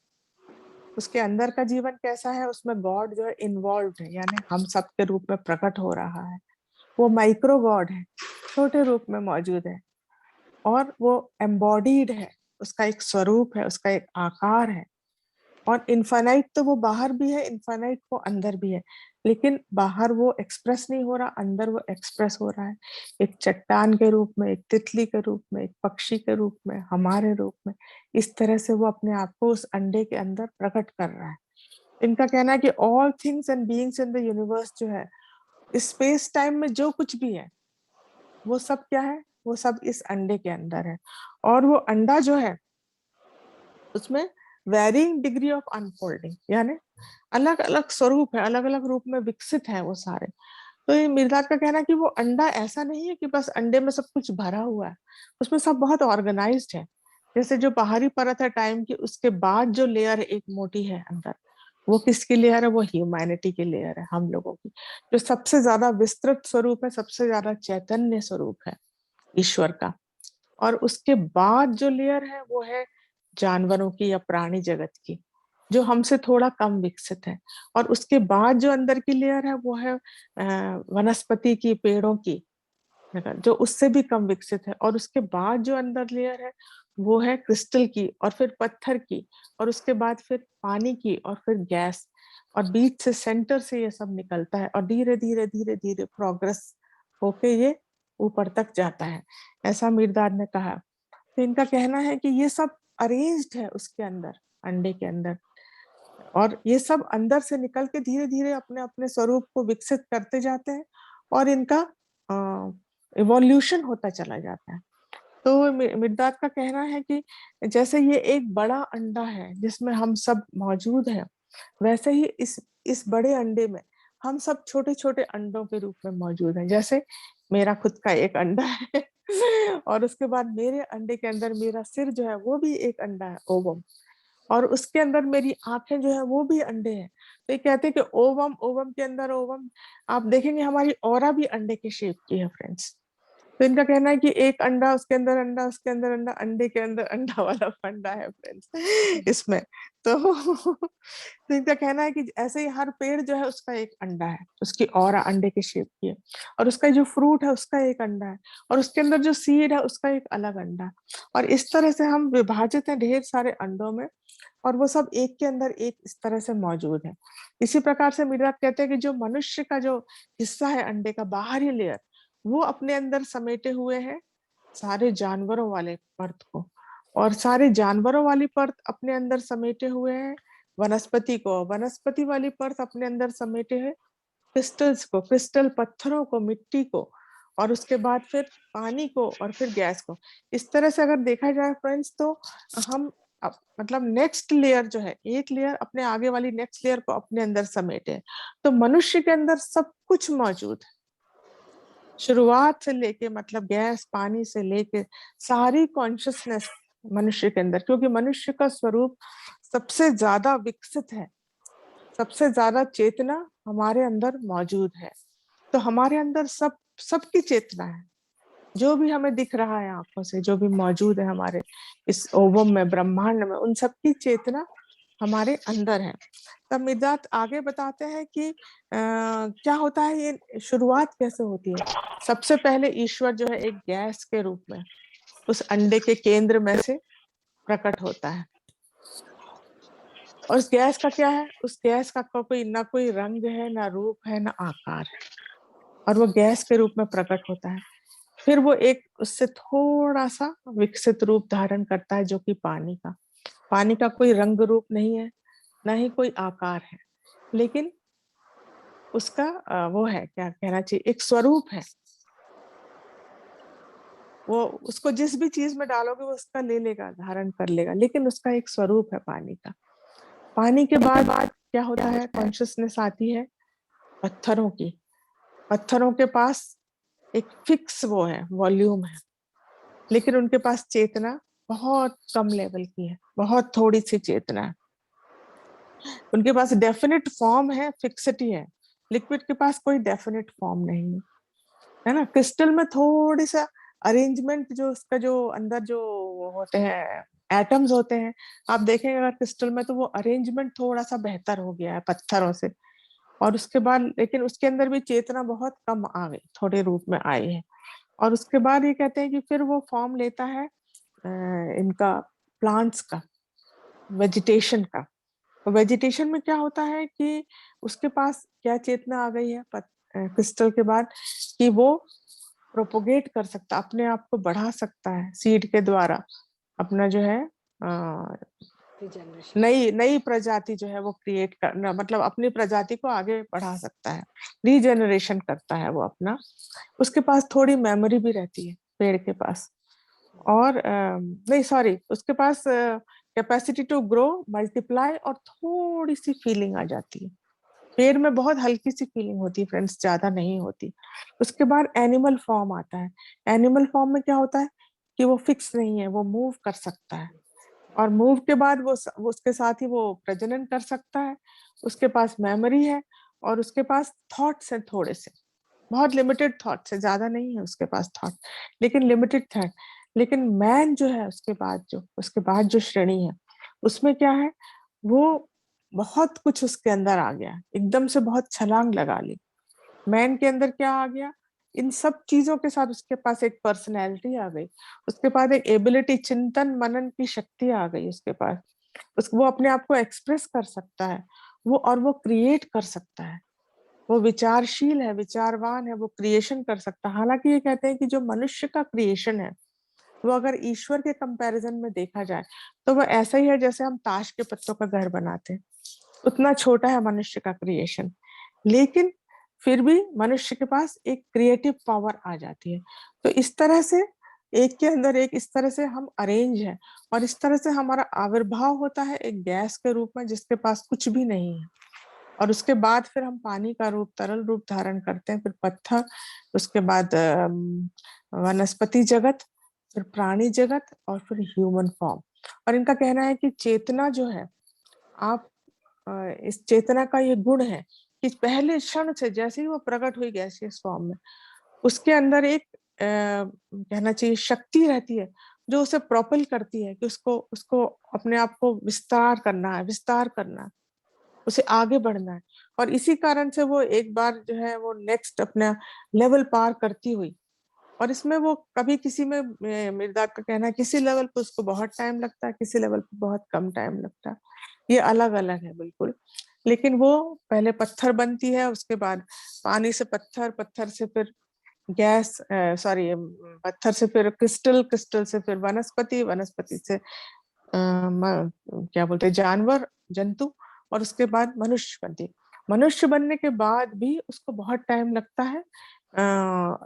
उसके अंदर का जीवन कैसा है, उसमें गॉड जो है इन्वॉल्व है, यानी हम सब के रूप में प्रकट हो रहा है। वो माइक्रो गॉड है, छोटे रूप में मौजूद है। और वो एम्बॉडीड है, उसका एक स्वरूप है, उसका एक आकार है। और इनफाइनाइट तो वो बाहर भी है, इनफाइनाइट वो अंदर भी है, लेकिन बाहर वो एक्सप्रेस नहीं हो रहा, अंदर वो एक्सप्रेस हो रहा है। एक चट्टान के रूप में, एक तितली के रूप में, एक पक्षी के रूप में, हमारे रूप में, इस तरह से वो अपने आप को उस अंडे के अंदर प्रकट कर रहा है। इनका कहना है कि all things and beings in the universe जो है, स्पेस टाइम में जो कुछ भी है, वो सब क्या है, वो सब इस अंडे के अंदर है। और वो अंडा जो है, उसमें वेरिंग डिग्री ऑफ अनफोल्डिंग, यानी अलग अलग स्वरूप है, अलग अलग रूप में विकसित है वो सारे। तो ये मिर्जाद का कहना है कि वो अंडा ऐसा नहीं है कि बस अंडे में सब कुछ भरा हुआ है, उसमें सब बहुत ऑर्गेनाइज्ड है। जैसे जो बाहरी परत है टाइम की, उसके बाद जो लेयर एक मोटी है अंदर, वो किसकी लेयर है, वो ह्यूमैनिटी की लेयर है, हम लोगों की, जो सबसे ज्यादा विस्तृत स्वरूप है, सबसे ज्यादा चैतन्य स्वरूप है। ईश्वर का। और उसके बाद जो लेयर है वो है जानवरों की या प्राणी जगत की, जो हमसे थोड़ा कम विकसित है। और उसके बाद जो अंदर की लेयर है वो है वनस्पति की, पेड़ों की, जो उससे भी कम विकसित है। और उसके बाद जो अंदर लेयर है वो है क्रिस्टल की, और फिर पत्थर की, और उसके बाद फिर पानी की, और फिर गैस। और बीच से, सेंटर से ये सब निकलता है, और धीरे धीरे धीरे धीरे प्रोग्रेस होके ये ऊपर तक जाता है, ऐसा मिर्दाद ने कहा। तो इनका कहना है कि ये सब अरेंज्ड है उसके अंदर, अंडे के अंदर, और ये सब अंदर से निकल के धीरे धीरे अपने अपने स्वरूप को विकसित करते जाते हैं, और इनका इवोल्यूशन होता चला जाता है। तो मिर्दाद का कहना है कि जैसे ये एक बड़ा अंडा है जिसमें हम सब मौजूद हैं, वैसे ही इस बड़े अंडे में हम सब छोटे छोटे अंडों के रूप में मौजूद हैं। जैसे मेरा खुद का एक अंडा है और उसके बाद मेरे अंडे के अंदर मेरा सिर जो है वो भी एक अंडा है, ओवम। और उसके अंदर मेरी आंखें जो है वो भी अंडे हैं। तो ये कहते हैं कि ओवम, ओवम के अंदर ओवम। आप देखेंगे हमारी ऑरा भी अंडे के शेप की है फ्रेंड्स। तो इनका कहना है कि एक अंडा, उसके अंदर अंडा, उसके अंदर अंडा, अंडे के अंदर अंडा वाला फंडा है फ्रेंड्स इसमें। तो तो इनका कहना है कि ऐसे ही हर पेड़ जो है उसका एक अंडा है, उसकी ऑरा अंडे के शेप की है। और उसका जो फ्रूट है उसका एक अंडा है, और उसके अंदर जो सीड है उसका एक अलग अंडा है। और इस तरह से हम विभाजित हैं ढेर सारे अंडों में, और वो सब एक के अंदर एक इस तरह से मौजूद है। इसी प्रकार से मीरा कहते हैं कि जो मनुष्य का जो हिस्सा है अंडे का बाहरी लेयर, वो अपने अंदर समेटे हुए है सारे जानवरों वाले परत को, और सारे जानवरों वाली परत अपने अंदर समेटे हुए हैं वनस्पति को, वनस्पति वाली परत अपने अंदर समेटे है क्रिस्टल्स को, क्रिस्टल पत्थरों को, मिट्टी को, और उसके बाद फिर पानी को, और फिर गैस को। इस तरह से अगर देखा जाए फ्रेंड्स, तो हम मतलब नेक्स्ट लेयर जो है, एक लेयर अपने आगे वाली नेक्स्ट लेयर को अपने अंदर समेटे हैं। तो मनुष्य के अंदर सब कुछ मौजूद है, शुरुआत से लेके, मतलब गैस पानी से लेके सारी कॉन्शियसनेस मनुष्य के अंदर, क्योंकि मनुष्य का स्वरूप सबसे ज्यादा विकसित है, सबसे ज्यादा चेतना हमारे अंदर मौजूद है। तो हमारे अंदर सबकी चेतना है, जो भी हमें दिख रहा है आंखों से, जो भी मौजूद है हमारे इस ओवम में, ब्रह्मांड में, उन सबकी चेतना हमारे अंदर है। तब मिर्जात आगे बताते हैं कि क्या होता है, ये शुरुआत कैसे होती है। सबसे पहले ईश्वर जो है एक गैस के रूप में उस अंडे के केंद्र में से प्रकट होता है। और उस गैस का क्या है, उस गैस का कोई ना कोई रंग है, ना रूप है, ना आकार है, और वो गैस के रूप में प्रकट होता है। फिर वो एक उससे थोड़ा सा विकसित रूप धारण करता है, जो कि पानी का। पानी का कोई रंग रूप नहीं है, ना ही कोई आकार है, लेकिन उसका वो है, क्या कहना चाहिए, एक स्वरूप है। वो उसको जिस भी चीज में डालोगे वो उसका ले लेगा, धारण कर लेगा, लेकिन उसका एक स्वरूप है पानी का। पानी के बाद क्या होता है, कॉन्शियसनेस आती है पत्थरों की। पत्थरों के पास एक फिक्स वो है, वॉल्यूम है, लेकिन उनके पास चेतना बहुत कम लेवल की है, बहुत थोड़ी सी चेतना है। उनके पास डेफिनेट फॉर्म है, फिक्सिटी है। लिक्विड के पास कोई डेफिनेट फॉर्म नहीं है, है ना। क्रिस्टल में थोड़ी सा अरेंजमेंट, जो उसका जो अंदर जो होते हैं एटम्स होते हैं, आप देखेंगे अगर क्रिस्टल में, तो वो अरेंजमेंट थोड़ा सा बेहतर हो गया है पत्थरों से। और उसके बाद, लेकिन उसके अंदर भी चेतना बहुत कम आ गई, थोड़े रूप में आई है। और उसके बाद ये कहते हैं कि फिर वो फॉर्म लेता है इनका, प्लांट्स का, वेजिटेशन का। तो वेजिटेशन में क्या होता है कि उसके पास क्या चेतना आ गई है क्रिस्टल के बाद, कि वो प्रोपोगेट कर सकता, अपने आप को बढ़ा सकता है सीड के द्वारा, अपना जो है रिजनरेशन। नई नई प्रजाति जो है वो क्रिएट करना, मतलब अपनी प्रजाति को आगे बढ़ा सकता है, रीजेनरेशन करता है वो अपना। उसके पास थोड़ी मेमोरी भी रहती है पेड़ के पास, और नहीं सॉरी, उसके पास कैपेसिटी टू ग्रो, मल्टीप्लाई, और थोड़ी सी फीलिंग आ जाती है। पेड़ में बहुत हल्की सी फीलिंग होती है फ्रेंड्स, ज्यादा नहीं होती। उसके बाद एनिमल फॉर्म आता है। एनिमल फॉर्म में क्या होता है कि वो फिक्स नहीं है, वो मूव कर सकता है, और मूव के बाद वो उसके साथ ही वो प्रजनन कर सकता है। उसके पास मेमोरी है, और उसके पास थॉट्स हैं थोड़े से, बहुत लिमिटेड थॉट्स है, ज्यादा नहीं है उसके पास थॉट, लेकिन लिमिटेड थॉट। लेकिन मैन जो है उसके बाद जो श्रेणी है, उसमें क्या है, वो बहुत कुछ उसके अंदर आ गया, एकदम से बहुत छलांग लगा ली। मैन के अंदर क्या आ गया, इन सब चीजों के साथ उसके पास एक पर्सनैलिटी आ गई, उसके पास एक एबिलिटी, चिंतन मनन की शक्ति आ गई उसके पास। वो अपने आप को एक्सप्रेस कर सकता है, वो क्रिएट कर सकता है, वो विचारशील है, विचारवान है, वो क्रिएशन कर सकता है। हालांकि ये कहते हैं कि जो मनुष्य का क्रिएशन है, वो अगर ईश्वर के कंपैरिजन में देखा जाए तो वो ऐसा ही है जैसे हम ताश के पत्तों का घर बनाते हैं, उतना छोटा है मनुष्य का क्रिएशन। लेकिन फिर भी मनुष्य के पास एक क्रिएटिव पावर आ जाती है। तो इस तरह से एक के अंदर एक, इस तरह से हम अरेंज है, और इस तरह से हमारा आविर्भाव होता है एक गैस के रूप में जिसके पास कुछ भी नहीं है। और उसके बाद फिर हम पानी का रूप, तरल रूप धारण करते हैं, फिर पत्थर, उसके बाद वनस्पति जगत, फिर प्राणी जगत, और फिर ह्यूमन फॉर्म। और इनका कहना है कि चेतना जो है, आप इस चेतना का ये गुण है कि पहले क्षण से जैसे ही वो प्रकट हुई गैसियस फॉर्म में, उसके अंदर एक कहना चाहिए शक्ति रहती है जो उसे प्रोपेल करती है कि उसको उसको अपने आप को विस्तार करना है, विस्तार करना है, उसे आगे बढ़ना है। और इसी कारण से वो एक बार जो है वो नेक्स्ट अपना लेवल पार करती हुई, और इसमें वो कभी किसी में मिर्दाद का कहना है किसी लेवल पे उसको बहुत टाइम लगता है, किसी लेवल पे बहुत कम टाइम लगता है, ये अलग अलग है बिल्कुल। लेकिन वो पहले पत्थर बनती है, उसके बाद पानी से पत्थर, पत्थर से फिर गैस, सॉरी, पत्थर से फिर क्रिस्टल, क्रिस्टल से फिर वनस्पति, वनस्पति से क्या बोलते हैं, जानवर, जंतु, और उसके बाद मनुष्य बनती है। मनुष्य बनने के बाद भी उसको बहुत टाइम लगता है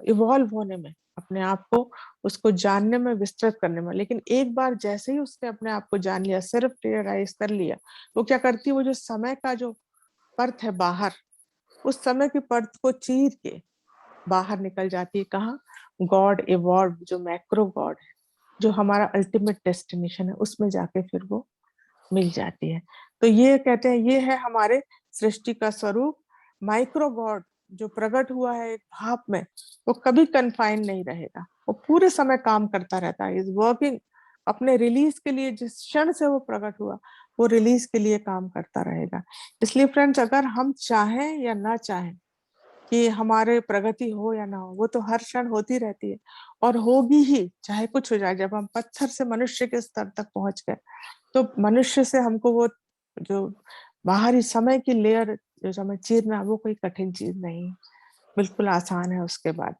इवॉल्व होने में, अपने आप को उसको जानने में, विस्तृत करने में। लेकिन एक बार जैसे ही उसने अपने आप को जान लिया, सेल्फ रियलाइज कर लिया, वो क्या करती है, वो जो समय का जो परत है बाहर, उस समय की परत को चीर के बाहर निकल जाती है। कहाँ? गॉड इवॉल्व, जो मैक्रो गॉड है, जो हमारा अल्टीमेट डेस्टिनेशन है, उसमें जाके फिर वो मिल जाती है। तो ये कहते हैं ये है हमारे सृष्टि का स्वरूप। माइक्रो गॉड जो प्रकट हुआ है एक भाप में, वो कभी कन्फाइंड नहीं रहेगा, वो पूरे समय काम करता रहता है, इज वर्किंग अपने रिलीज के लिए। जिस क्षण से वो प्रकट हुआ, वो रिलीज के लिए काम करता रहेगा। इसलिए फ्रेंड्स, अगर हम चाहें या ना चाहें कि हमारे प्रगति हो या ना हो, वो तो हर क्षण होती रहती है, और होगी ही, चाहे कुछ हो जाए। जब हम पत्थर से मनुष्य के स्तर तक पहुंच गए, तो मनुष्य से हमको वो जो बाहरी समय की लेयर जो हमें चीरना, वो कोई कठिन चीज नहीं है, बिल्कुल आसान है उसके बाद।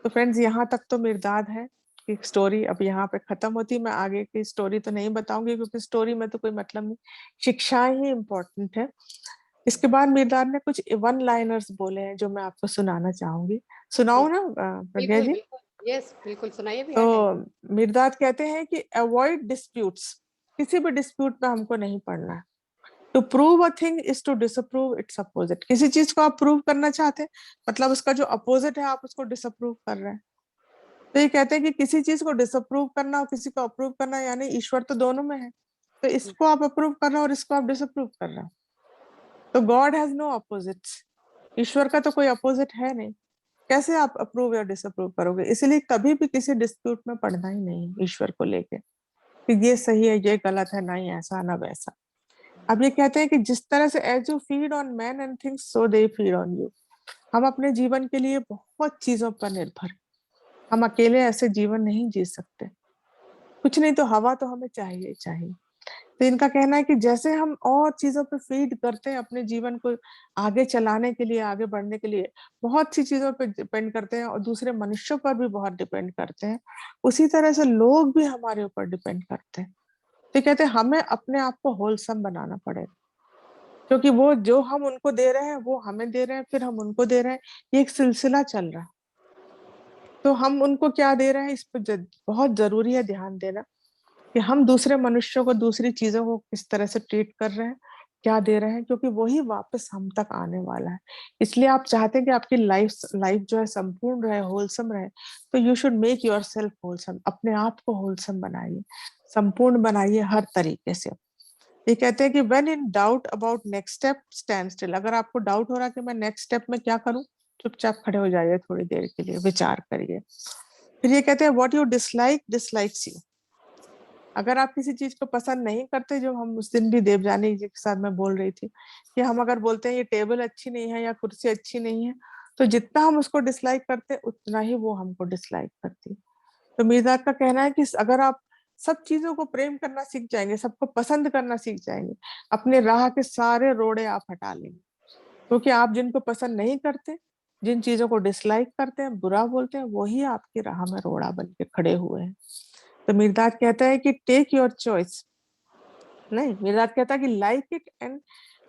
तो फ्रेंड्स, यहाँ तक तो मिर्दाद है कि स्टोरी अब यहाँ पे खत्म होती। मैं आगे की स्टोरी तो नहीं बताऊंगी, क्योंकि स्टोरी में तो कोई मतलब नहीं, शिक्षाएं ही इम्पोर्टेंट है। इसके बाद मिर्दाद ने कुछ वन लाइनर्स बोले हैं जो मैं आपको सुनाना चाहूंगी। सुनाऊं ना प्रज्ञा बिल्कुल जी? बिल्कुल, यस बिल्कुल सुनाइए भैया है। तो मिर्दाद कहते हैं कि अवॉइड डिस्प्यूट्स, किसी भी डिस्प्यूट में हमको नहीं पड़ना है। To prove a thing is to disapprove its opposite. किसी चीज को आप प्रूव करना चाहते हैं, मतलब उसका जो अपोजिट है आप उसको डिसअप्रूव कर रहे हैं। तो ये कहते हैं कि किसी चीज को डिसअप्रूव करना और किसी को अप्रूव करना, यानी ईश्वर तो दोनों में है, तो इसको आप अप्रूव कर रहे हो और इसको आप डिसअप्रूव कर रहे हो। तो गॉड हैज नो अपोजिट्स, ईश्वर का तो कोई अपोजिट है नहीं, कैसे आप अप्रूव या डिसअप्रूव करोगे? इसलिए कभी भी किसी डिस्प्यूट में पड़ना ही नहीं ईश्वर को लेके, कि ये सही है, ये गलत है, नहीं ऐसा ना वैसा। अब ये कहते हैं कि जिस तरह से as you feed on man and things so they feed on you. हम अपने जीवन के लिए बहुत चीजों पर निर्भर, हम अकेले ऐसे जीवन नहीं जी सकते, कुछ नहीं तो हवा तो हमें चाहिए चाहिए। तो इनका कहना है कि जैसे हम और चीजों पे फीड करते हैं अपने जीवन को आगे चलाने के लिए, आगे बढ़ने के लिए, बहुत सी चीजों पे डिपेंड करते हैं और दूसरे मनुष्यों पर भी बहुत डिपेंड करते हैं, उसी तरह से लोग भी हमारे ऊपर डिपेंड करते हैं। तो कहते हैं हमें अपने आप को होलसम बनाना पड़ेगा, क्योंकि वो जो हम उनको दे रहे हैं वो हमें दे रहे हैं, फिर हम उनको दे रहे हैं, ये एक सिलसिला चल रहा है। तो हम उनको क्या दे रहे हैं, इस पर बहुत जरूरी है ध्यान देना, कि हम दूसरे मनुष्यों को, दूसरी चीजों को किस तरह से ट्रीट कर रहे हैं, क्या दे रहे हैं, क्योंकि वही वापस हम तक आने वाला है। इसलिए आप चाहते हैं कि आपकी लाइफ लाइफ जो है संपूर्ण रहे, होलसम रहे, तो you should make your self wholesome, अपने आप को होलसम बनाइए, संपूर्ण बनाइए हर तरीके से। ये कहते हैं कि when in doubt about next step stand still. अगर आपको डाउट हो रहा है कि मैं नेक्स्ट स्टेप में क्या करूं, चुपचाप खड़े हो जाइए, थोड़ी देर के लिए विचार करिए। फिर ये कहते हैं what you dislike dislikes you. अगर आप किसी चीज को पसंद नहीं करते, जो हम उस दिन भी देवजानी जी के साथ मैं बोल रही थी कि हम अगर बोलते हैं ये टेबल अच्छी नहीं है या कुर्सी अच्छी नहीं है, तो जितना हम उसको डिसलाइक करते हैं उतना ही वो हमको डिसलाइक करती है। तो मीरदाद का कहना है कि अगर आप सब चीजों को प्रेम करना सीख जाएंगे, सबको पसंद करना सीख जाएंगे, अपने राह के सारे रोड़े आप हटा लेंगे। क्योंकि आप जिनको पसंद नहीं करते, जिन चीजों को डिसलाइक करते हैं, बुरा बोलते हैं, वही आपकी राह में रोड़ा बन के खड़े हुए हैं। तो मीरदाद कहता है कि टेक योर चॉइस। नहीं, मीरदाद कहता है कि लाइक इट एंड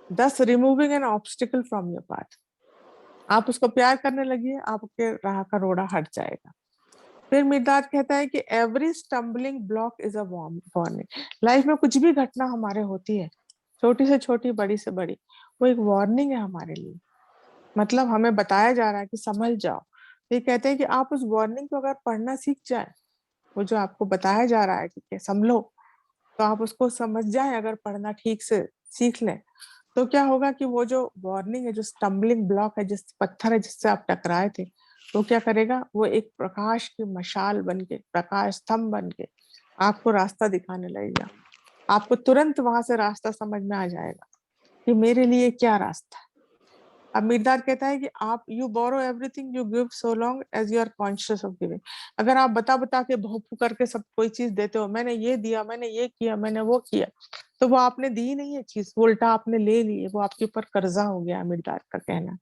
दस removing an obstacle from your path. आप उसको प्यार करने लगिए, आपके राह का रोड़ा हट जाएगा। फिर मिर्दाद कहता है कि every stumbling block is a warning. Life में कुछ भी घटना हमारे होती है, छोटी से छोटी, बड़ी से बड़ी, वो एक वार्निंग है हमारे लिए। मतलब हमें बताया जा रहा है कि संभल जाओ। तो ये कहते हैं कि आप उस वार्निंग को अगर पढ़ना सीख जाए, वो जो आपको बताया जा रहा है कि संभलो, तो आप उसको समझ जाए, अगर पढ़ना ठीक से सीख लें, तो क्या होगा कि वो जो वार्निंग है, जो स्टम्बलिंग ब्लॉक है, जिस पत्थर है जिससे आप टकराए थे, वो क्या करेगा, वो एक प्रकाश की मशाल बन के, प्रकाश स्तंभ बन के आपको रास्ता दिखाने लगेगा। आपको तुरंत वहां से रास्ता समझ में आ जाएगा कि मेरे लिए क्या रास्ता है। अब मिर्दार कहता है कि आप you borrow everything you give so long as you are conscious of giving. अगर आप बता बता के भोंपू करके सब कोई चीज देते हो, मैंने ये दिया, मैंने ये किया, मैंने वो किया, तो वो आपने दी नहीं है चीज, वो उल्टा आपने ले ली है, वो आपके ऊपर कर्जा हो गया। मिर्दार का कहना,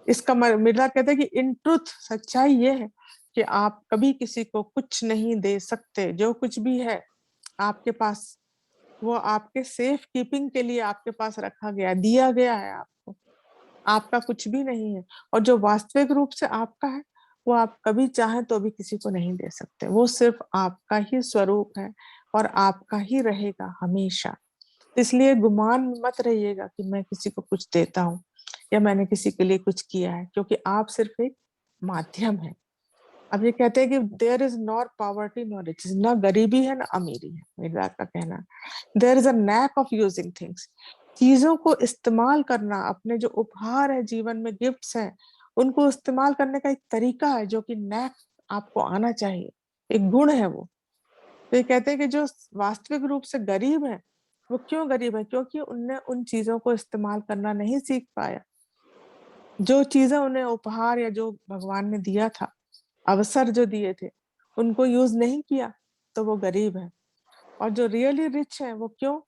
इसका मिर्दार कहते हैं कि इन ट्रुथ, सच्चाई ये है कि आप कभी किसी को कुछ नहीं दे सकते। जो कुछ भी है आपके पास, वो आपके सेफ कीपिंग के लिए आपके पास रखा गया, दिया गया है आपको। आपका कुछ भी नहीं है। और जो वास्तविक रूप से आपका है, वो आप कभी चाहें तो भी किसी को नहीं दे सकते। वो सिर्फ आपका ही स्वरूप है और आपका ही रहेगा हमेशा। इसलिए गुमान मत रहिएगा कि मैं किसी को कुछ देता हूँ या मैंने किसी के लिए कुछ किया है, क्योंकि आप सिर्फ एक माध्यम है। अब ये कहते हैं कि there is not poverty not riches, ना गरीबी है ना अमीरी है, मेरा का कहना है। There is a knack of using things, चीजों को इस्तेमाल करना, अपने जो उपहार है जीवन में, गिफ्ट्स हैं, उनको इस्तेमाल करने का एक तरीका है, जो कि नैक आपको आना चाहिए, एक गुण है वो। तो ये कहते हैं कि जो वास्तविक रूप से गरीब है, वो क्यों गरीब है, क्योंकि उनने उन चीजों को इस्तेमाल करना नहीं सीख पाया। जो चीजें उन्हें उपहार या जो भगवान ने दिया था, अवसर जो दिए थे, उनको यूज नहीं किया, तो वो गरीब है। और जो रियली रिच है, वो क्यों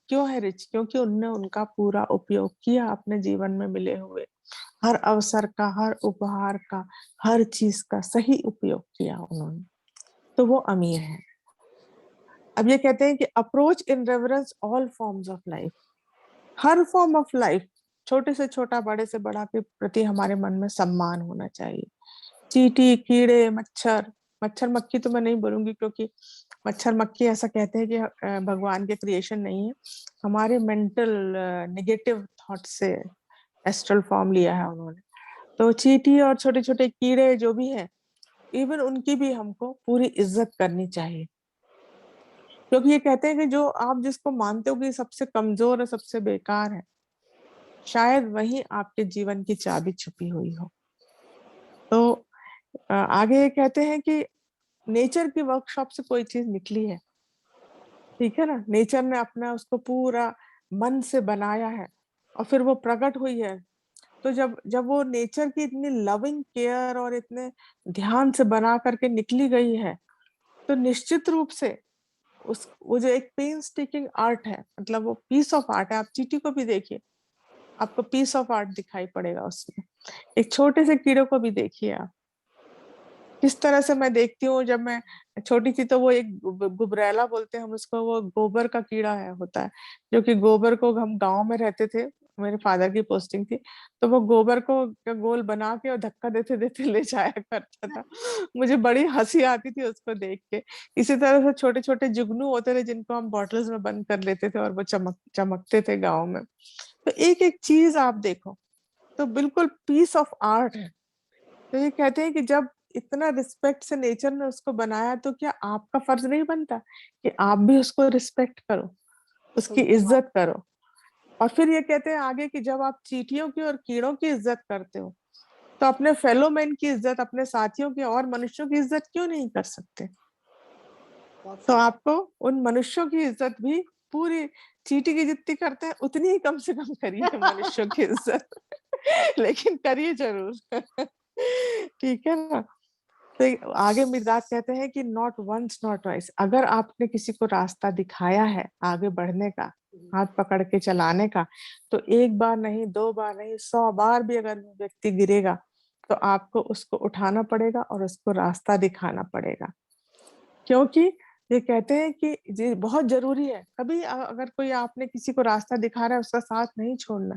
क्यों है रिच, क्योंकि उनने उनका पूरा उपयोग किया अपने जीवन में मिले हुए हर अवसर का, हर उपहार का, हर चीज का सही उपयोग किया उन्होंने, तो वो अमीर है। अब ये कहते हैं कि approach in reverence all forms of life. Her form of life, छोटे से छोटा, बड़े से बड़ा, के प्रति हमारे मन में सम्मान होना चाहिए। चींटी, कीड़े, मच्छर, मच्छर मक्खी तो मैं नहीं बोलूंगी, क्योंकि मच्छर मक्खी ऐसा कहते हैं कि भगवान के क्रिएशन नहीं है, हमारे मेंटल नेगेटिव थॉट से एस्ट्रल फॉर्म लिया है उन्होंने। तो चींटी और छोटे छोटे कीड़े जो भी हैं, इवन उनकी भी हमको पूरी इज्जत करनी चाहिए। क्योंकि ये कहते हैं कि जो आप जिसको मानते हो कि सबसे कमजोर है, सबसे बेकार है, शायद वही आपके जीवन की चाबी छुपी हुई हो। तो आगे ये कहते हैं कि नेचर की वर्कशॉप से कोई चीज निकली है, ठीक है ना, नेचर ने अपना उसको पूरा मन से बनाया है और फिर वो प्रकट हुई है। तो जब जब वो नेचर की इतनी लविंग केयर और इतने ध्यान से बना करके निकली गई है, तो निश्चित रूप से उस वो जो एक पेन टेकिंग आर्ट है, मतलब वो पीस ऑफ आर्ट है। आप चींटी को भी देखिए, आपको पीस ऑफ आर्ट दिखाई पड़ेगा उसमें। एक छोटे से कीड़े को भी देखिए आप, किस तरह से मैं देखती हूँ। जब मैं छोटी थी तो वो एक गुबरैला बोलते हैं हम उसको, वो गोबर का कीड़ा है, होता है, जो कि गोबर को, हम गांव में रहते थे, मेरे फादर की पोस्टिंग थी, तो वो गोबर को गोल बना के और धक्का देते देते ले जाया करता था। मुझे बड़ी हंसी आती थी उसको देख के। इसी तरह से छोटे छोटे जुगनू होते थे जिनको हम बॉटल्स में बंद कर लेते थे और वो चमकते थे गाँव में। तो एक एक चीज आप देखो, तो बिल्कुल पीस ऑफ आर्ट है। तो ये कहते हैं कि जब इतना रिस्पेक्ट से नेचर ने उसको बनाया, तो क्या आपका फर्ज नहीं बनता कि आप भी उसको रिस्पेक्ट करो, उसकी सही बात। इज्जत करो। और फिर ये कहते हैं आगे कि जब आप चींटियों की और कीड़ों की इज्जत करते हो, तो अपने फेलो मैन की इज्जत, अपने साथियों की और मनुष्यों की इज्जत क्यों नहीं कर सकते? तो आपको उन मनुष्यों की इज्जत भी पूरी चींटी की जितनी करते हैं उतनी ही कम से कम करिए मनुष्यों की इज्जत। लेकिन करिए जरूर। ठीक है ना? तो आगे मिर्जाद कहते हैं कि नॉट वंस नॉट ट्वाइस, अगर आपने किसी को रास्ता दिखाया है आगे बढ़ने का, हाथ पकड़ के चलाने का, तो एक बार नहीं, 2 बार नहीं, 100 बार भी अगर वो व्यक्ति गिरेगा तो आपको उसको उठाना पड़ेगा और उसको रास्ता दिखाना पड़ेगा। क्योंकि ये कहते हैं कि ये बहुत जरूरी है। कभी अगर कोई आपने किसी को रास्ता दिखा रहा है, उसका साथ नहीं छोड़ना।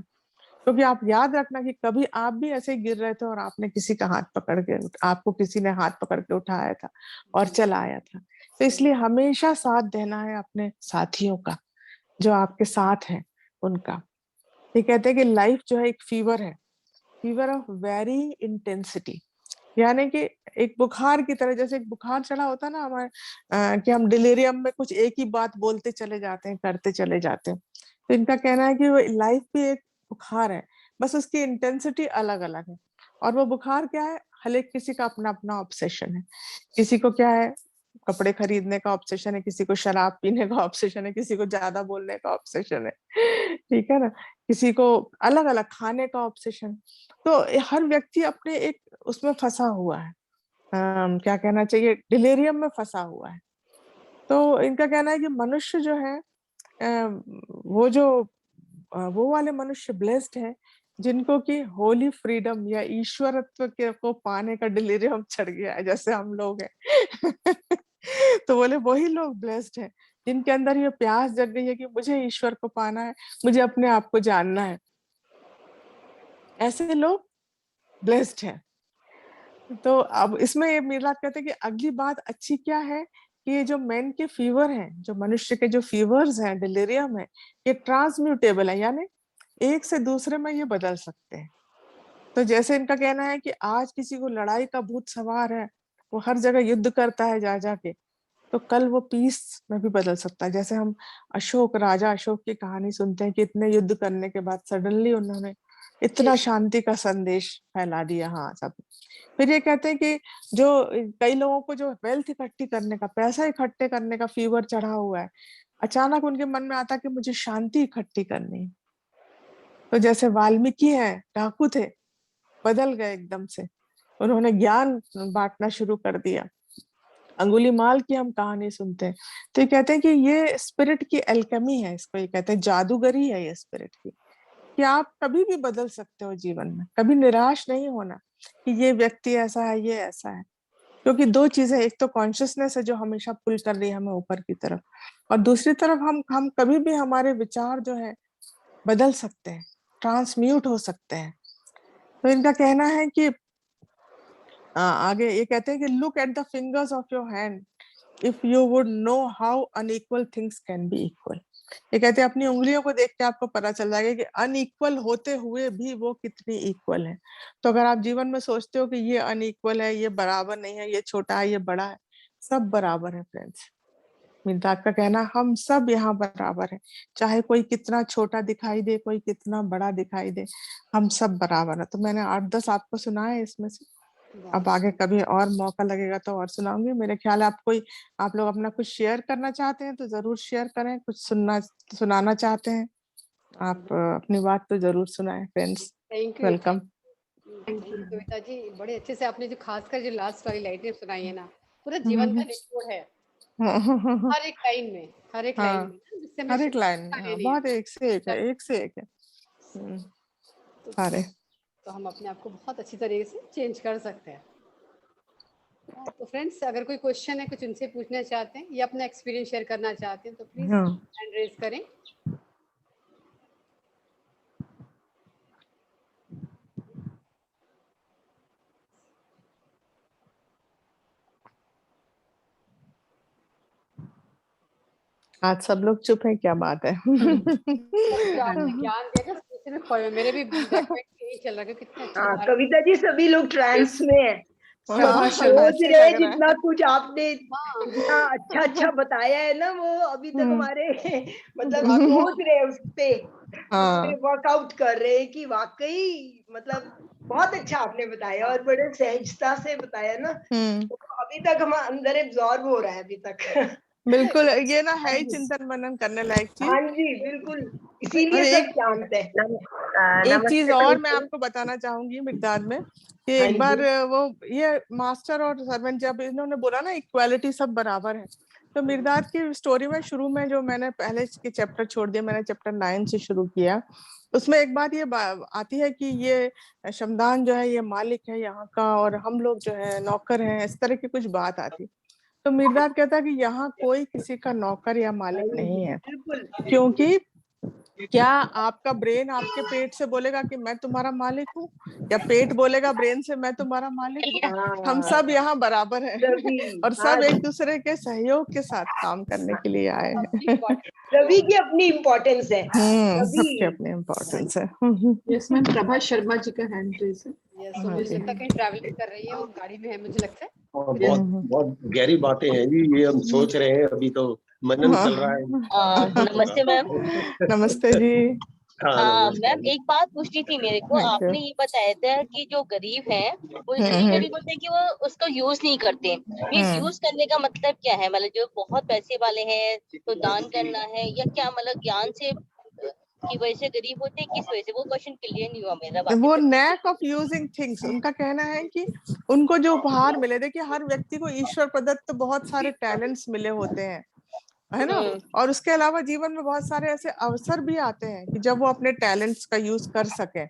क्योंकि आप याद रखना कि कभी आप भी ऐसे ही गिर रहे थे और आपने किसी का हाथ पकड़ के, आपको किसी ने हाथ पकड़ के उठाया था और चलाया था। तो इसलिए हमेशा साथ देना है अपने साथियों का, जो आपके साथ हैं उनका। ये कहते हैं कि लाइफ जो है एक फीवर है, फीवर ऑफ वेरी इंटेंसिटी, यानी कि एक बुखार की तरह। जैसे एक बुखार चढ़ा होता है ना हमारे, कि हम डिलीरियम में कुछ एक ही बात बोलते चले जाते हैं, करते चले जाते हैं। तो इनका कहना है कि वो लाइफ भी एक बुखार है, बस उसकी इंटेंसिटी अलग अलग है। और वो बुखार क्या है? हर एक किसी का अपना अपना ऑब्सेशन है। किसी को क्या है? कपड़े खरीदने का ऑब्सेशन है, किसी को शराब पीने का ऑब्सेशन है, किसी को ज्यादा बोलने का ऑब्सेशन है। ठीक है ना? किसी को अलग अलग खाने का ऑब्सेशन। तो हर व्यक्ति अपने एक उसमें फंसा हुआ है, क्या कहना चाहिए, डिलेरियम में फंसा हुआ है। तो इनका कहना है कि मनुष्य जो है, वो जो वो वाले मनुष्य ब्लेस्ड है जिनको कि होली फ्रीडम या ईश्वरत्व के को पाने का डिलीरियम चढ़ गया है, जैसे हम लोग हैं। तो बोले वही लोग ब्लेस्ड हैं जिनके अंदर ये प्यास जग गई है कि मुझे ईश्वर को पाना है, मुझे अपने आप को जानना है। ऐसे लोग ब्लेस्ड हैं। तो अब इसमें ये मीरात कहते हैं कि अगली बात अच्छी क्या है कि ये जो मेन के फीवर हैं, जो मनुष्य के जो फीवर्स हैं, डिलीरियम है, ये ट्रांसम्यूटेबल है, यानी एक से दूसरे में ये बदल सकते हैं। तो जैसे इनका कहना है कि आज किसी को लड़ाई का भूत सवार है, वो हर जगह युद्ध करता है जा जाके, तो कल वो पीस में भी बदल सकता है। जैसे हम अशोक, राजा अशोक की कहानी सुनते हैं कि इतने युद्ध करने के बाद सडनली उन्होंने इतना शांति का संदेश फैला दिया। हाँ सब। फिर ये कहते हैं कि जो कई लोगों को जो वेल्थ इकट्ठी करने का, पैसा इकट्ठे करने का फीवर चढ़ा हुआ है, अचानक उनके मन में आता है कि मुझे शांति इकट्ठी करनी है। तो जैसे वाल्मीकि हैं, डाकू थे, बदल गए एकदम से, उन्होंने ज्ञान बांटना शुरू कर दिया। अंगुलीमाल की हम कहानी सुनते हैं, तो ये कहते हैं कि ये स्पिरिट की एल्केमी है, इसको ये कहते हैं जादूगरी है ये स्पिरिट की, कि आप कभी भी बदल सकते हो जीवन में। कभी निराश नहीं होना कि ये व्यक्ति ऐसा है, ये ऐसा है। क्योंकि दो चीजें, एक तो कॉन्शियसनेस है जो हमेशा पुल कर रही है हमें ऊपर की तरफ, और दूसरी तरफ हम कभी भी हमारे विचार जो है बदल सकते हैं, ट्रांसम्यूट हो सकते हैं। तो इनका कहना है कि आगे ये कहते हैं कि look at the fingers of your hand if you would know how unequal things can be equal. ये कहते हैं अपनी उंगलियों को देख के आपको पता चल जाएगा कि अनइक्वल होते हुए भी वो कितनी इक्वल है। तो अगर आप जीवन में सोचते हो कि ये अनइक्वल है, ये बराबर नहीं है, ये छोटा है, ये बड़ा है, सब बराबर है फ्रेंड्स। मिन्ताज का कहना, हम सब यहाँ बराबर है, चाहे कोई कितना छोटा दिखाई दे, कोई कितना बड़ा दिखाई दे, हम सब बराबर है। तो मैंने 8-10 आपको सुनाए इसमें से, अब आगे कभी और मौका लगेगा तो और सुनाऊंगी। मेरे ख्याल है आप लोग अपना कुछ शेयर करना चाहते हैं तो जरूर शेयर करें, कुछ सुनाना चाहते हैं आप, अपनी बात तो जरूर सुनाएं friends. Thank you. Welcome. Thank you Kavita ji, बड़े अच्छे से आपने जो खासकर जो लास्ट वाली लाइनें सुनाई है ना, पूरा जीवन का निचोड़ है हर एक लाइन में, हर एक लाइन हाँ, में ना, जिससे हमें हर एक लाइन में, शिक्षा हाँ, लेनी है। बहुत एक से एक है, एक से एक है। तो अरे तो हम अपने आप को बहुत अच्छी तरीके से चेंज कर सकते हैं। तो फ्रेंड्स, अगर कोई क्वेश्चन है, कुछ उनसे पूछना चाहते हैं या अपना एक्सपीरियंस शेयर करना चाहते हैं तो प्लीज हाँ, हैंड रेज करें। आज सब लोग चुप है, क्या बात है? जो आपने ज्ञान दिया ना, सोचने में खोए मेरे भी बैक में यही चल रहा है कि कितना अच्छा हाँ था। कविता जी, सभी लोग ट्रांस में है, सब हाँ, सोच ऐसे ही रहे हैं लग रहा जितना है। कुछ आपने हाँ, इतना अच्छा अच्छा बताया है ना, वो अभी तक हमारे मतलब वाकई सोच रहे हैं उस पे हाँ, वर्कआउट कर रहे हैं कि वाकई मतलब बहुत अच्छा आपने बताया और बड़े सहजता से बताया ना, तो अभी तक हम अंदर एब्जॉर्ब हो रहा है अभी तक। बिल्कुल, ये ना हाँ है ही जी, चिंतन मनन करने लायक चीज। हाँ जी, बिल्कुल, और इसीलिए सब एक शांत है। एक चीज नमस्ते और मैं प्रिंसिपल। आपको बताना चाहूंगी मिर्दाद में कि हाँ एक बार जी, वो ये मास्टर और सर्वेंट जब इन्होंने बोला ना इक्वालिटी सब बराबर है, तो मिर्दाद की स्टोरी में शुरू में जो मैंने पहले के चैप्टर छोड़ दिया, मैंने चैप्टर 9 से शुरू किया, उसमें एक बात ये आती है कि ये शमदान जो है ये मालिक है यहाँ का और हम लोग जो है नौकर हैं, इस तरह की कुछ बात आती। तो मिर्दाद कहता है कि यहाँ कोई किसी का नौकर या हाँ मालिक जी, नहीं है, बिल्कुल, बिल्कुल। क्योंकि क्या आपका ब्रेन आपके पेट से बोलेगा कि मैं तुम्हारा मालिक हूँ, या पेट बोलेगा ब्रेन से मैं तुम्हारा मालिक हूँ? हम हाँ, सब यहाँ बराबर हैं रवि, और हाँ, सब एक दूसरे के सहयोग के साथ काम करने के लिए आए सबकी हैं। इम्पोर्टेंट रवि की अपनी इम्पोर्टेंस है। सबके रवि, अपने इम्पोर्टेंस है। यस मैम, प्रभा शर्मा जी का हैंड रेज है। यस, हाँ मुझे जी। लगता है कहीं ट्रैवलिंग कर रही है, वो गाड़ी में है मुझे लगता है। और कुछ बहुत बहुत गहरी बातें हैं जी, ये हम सोच रहे हैं, अभी तो मनन चल रहा है। नमस्ते मैम। नमस्ते जी। हाँ, नमस्कार मैम जी। एक बात पूछनी थी मेरे को। Thank you. आपने ये बताया था कि जो गरीब है वो इसलिए गरीब होते हैं कि वो उसको यूज नहीं करते। मीन्स यूज करने का मतलब क्या है? मतलब जो बहुत पैसे वाले हैं तो दान करना है या क्या? मतलब ज्ञान से की वजह से गरीब होते हैं, किस वजह से? वो क्वेश्चन क्लियर नहीं हुआ मेरा वापस वो से। नैक ऑफ यूजिंग थिंग्स, उनका कहना है कि उनको जो उपहार मिले, देखिए हर व्यक्ति को ईश्वर प्रदत्त बहुत सारे टैलेंट्स मिले होते हैं, है ना, हम्म, और उसके अलावा जीवन में बहुत सारे ऐसे अवसर भी आते हैं कि जब वो अपने टैलेंट्स का यूज कर सके,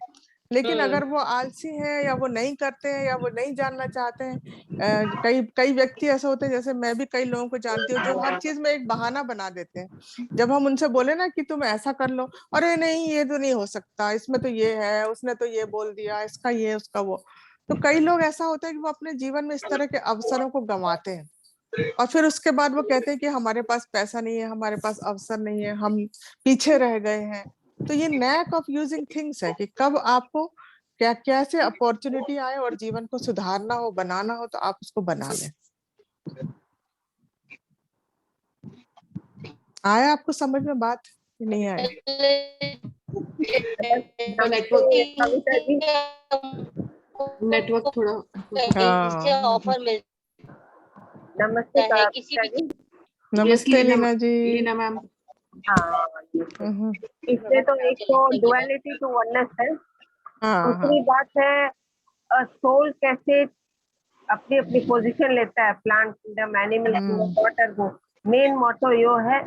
लेकिन हम्म, अगर वो आलसी हैं या वो नहीं करते हैं या वो नहीं जानना चाहते हैं, कई कई व्यक्ति ऐसे होते हैं, जैसे मैं भी कई लोगों को जानती हूँ जो हर चीज में एक बहाना बना देते हैं। जब हम उनसे बोले ना कि तुम ऐसा कर लो, अरे नहीं ये तो नहीं हो सकता, इसमें तो ये है, उसने तो ये बोल दिया, इसका ये उसका वो। तो कई लोग ऐसा होता है कि वो अपने जीवन में इस तरह के अवसरों को गंवाते हैं और फिर उसके बाद वो कहते हैं कि हमारे पास पैसा नहीं है, हमारे पास अवसर नहीं है, हम पीछे रह गए हैं। तो ये नैक ऑफ यूजिंग थिंग्स है कि कब आपको क्या कैसे अपॉर्चुनिटी आए और जीवन को सुधारना हो, बनाना हो, तो आप उसको बना लें। आया आपको समझ में बात कि नहीं आया? नमस्ते कविता जी। नेटवर्क थोड़ा से हाँ। ऑफर मिलता नमस्ते है किसी कविता भी। जी। नमस्ते लीना जी। लीना मैम। हाँ, हम्म, इससे तो एक तो thank you ma'am. Duality to oneness है। हाँ हाँ। दूसरी बात है सोल कैसे अपनी अपनी पोजीशन लेता है, plant kingdom, animal kingdom, water को। मेन मोटो यो है।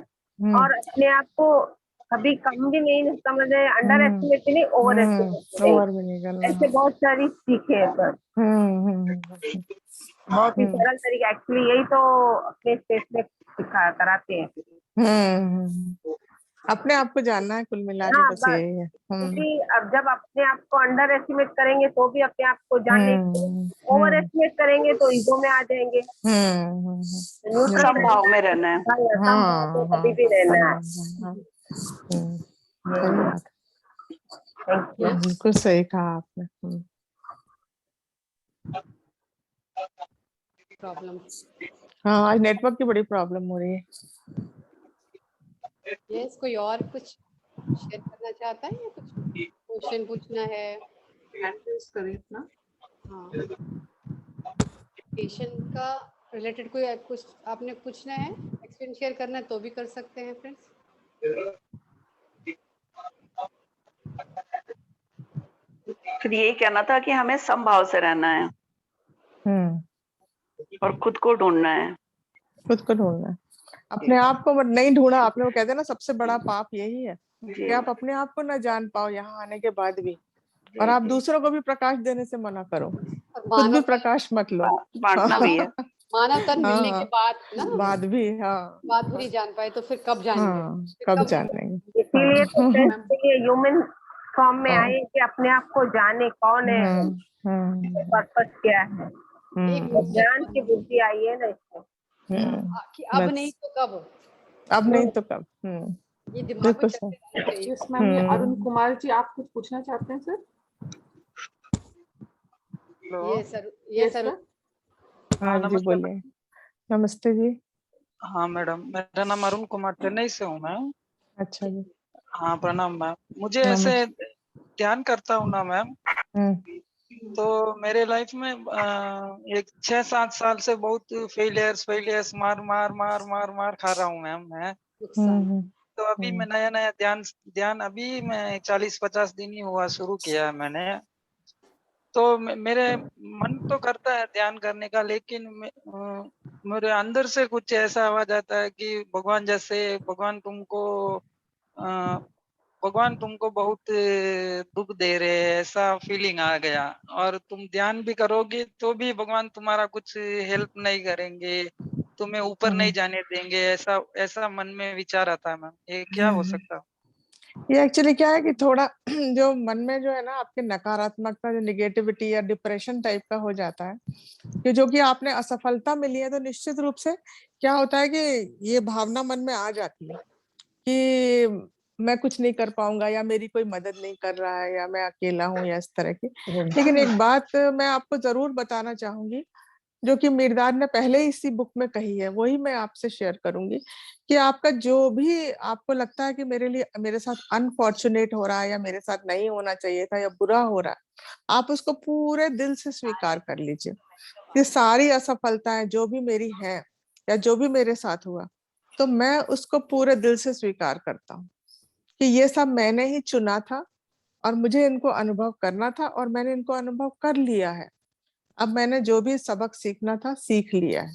और अपने आप को कभी कम भी नहीं समझे, अंडर एस्टिमेट भी नहीं, ओवर एस्टिमेट नहीं। ओवर भी नहीं करना। ऐसे बहुत सारी सीखे है सर, बहुत ही सरल तरीके। एक्चुअली यही तो अपने स्टेट में सिखा कराते हैं। अपने आप को जानना है, कुल मिला के हाँ बस बस, यही है। क्योंकि अब जब अपने आप को अंडर एस्टिमेट करेंगे तो भी अपने आप को जान नहीं, ओवर एस्टिमेट करेंगे तो ईगो में आ जाएंगे। न्यूट्रल समभाव में रहना है। संभाव तो कभी भी रहना है। सही बात, थैंक यू। बिल्कुल सही कहा आपने। प्रॉब्लम। हाँ, आज नेटवर्क की बड़ी प्रॉब्लम हो रही है। यस, कोई और कुछ शेयर करना चाहता है या कुछ क्वेश्चन पूछना है? हैंड रेज करें अपना। हाँ, पेशेंट का रिलेटेड कोई कुछ आपने पूछना है, एक्सपीरियंस शेयर करना है तो भी कर सकते हैं फ्रेंड्स। फिर यही कहना था कि हमें समभाव से रहना है और खुद को ढूंढना है। खुद को ढूंढना है, अपने आप को नहीं ढूंढा आपने, वो कहते हैं ना सबसे बड़ा पाप यही है कि आप अपने आप को ना जान पाओ यहाँ आने के बाद भी, और आप दूसरों को भी प्रकाश देने से मना करो, खुद भी प्रकाश मत लो। बांटना भी है। मानव तन मिलने के बाद ना, बाद भी, हाँ, बात भी नहीं जान पाए तो फिर कब जानेंगे? फिर कब जानेंगे। इसीलिए तो कहते हैं ये ह्यूमन फॉर्म में आए कि अपने आप को जाने कौन है, पर्पस क्या है। एक ज्ञान की बुद्धि आई है ना इसको, कि अब नहीं तो कब, अब नहीं तो कब। ये दिमाग में बिल्कुल चलते सही। रहना चाहिए। यस मैम, ये अरुण कुमार जी आप कुछ पूछना चाहते हैं सर? ये सर, ये सर। हाँ जी, बोलिए। नमस्ते जी। हाँ मैडम, मेरा नाम अरुण कुमार, चेन्नई से हूँ मैं। अच्छा जी। हाँ प्रणाम मैम। मुझे ऐसे ध्यान करता हूँ ना मैम, तो मेरे लाइफ में एक 6-7 साल से बहुत फेलियर्स मार खा रहा हूँ मैम मैं। नुकसान। तो अभी मैं नया ध्यान अभी मैं 40-50 दिन ही हुआ शुरू किया है मैंने। तो मेरे मन तो करता है ध्यान करने का, लेकिन मेरे अंदर से कुछ ऐसा आवाज आता है कि भगवान तुमको अ, भगवान तुमको बहुत दुख दे रहे हैं, ऐसा फीलिंग आ गया। और तुम ध्यान भी करोगे तो भी भगवान तुम्हारा कुछ हेल्प नहीं करेंगे, तुम्हें ऊपर नहीं जाने देंगे, ऐसा ऐसा मन में विचार आता है मैम। ये क्या हो सकता है? ये एक्चुअली क्या है कि थोड़ा जो मन में जो है ना आपके नकारात्मकता, जो निगेटिविटी या डिप्रेशन टाइप का हो जाता है कि जो कि आपने असफलता मिली है, तो निश्चित रूप से क्या होता है कि ये भावना मन में आ जाती है कि मैं कुछ नहीं कर पाऊंगा, या मेरी कोई मदद नहीं कर रहा है, या मैं अकेला हूं, या इस तरह की। लेकिन एक बात मैं आपको जरूर बताना चाहूंगी, जो कि मिर्दाद ने पहले ही इसी बुक में कही है, वही मैं आपसे शेयर करूंगी कि आपका जो भी आपको लगता है कि मेरे साथ अनफॉर्चुनेट हो रहा है, या मेरे साथ नहीं होना चाहिए था, या बुरा हो रहा है, आप उसको पूरे दिल से स्वीकार कर लीजिए। ये सारी असफलताएं जो भी मेरी है, या जो भी मेरे साथ हुआ, तो मैं उसको पूरे दिल से स्वीकार करता हूँ कि ये सब मैंने ही चुना था, और मुझे इनको अनुभव करना था, और मैंने इनको अनुभव कर लिया है। अब मैंने जो भी सबक सीखना था सीख लिया है।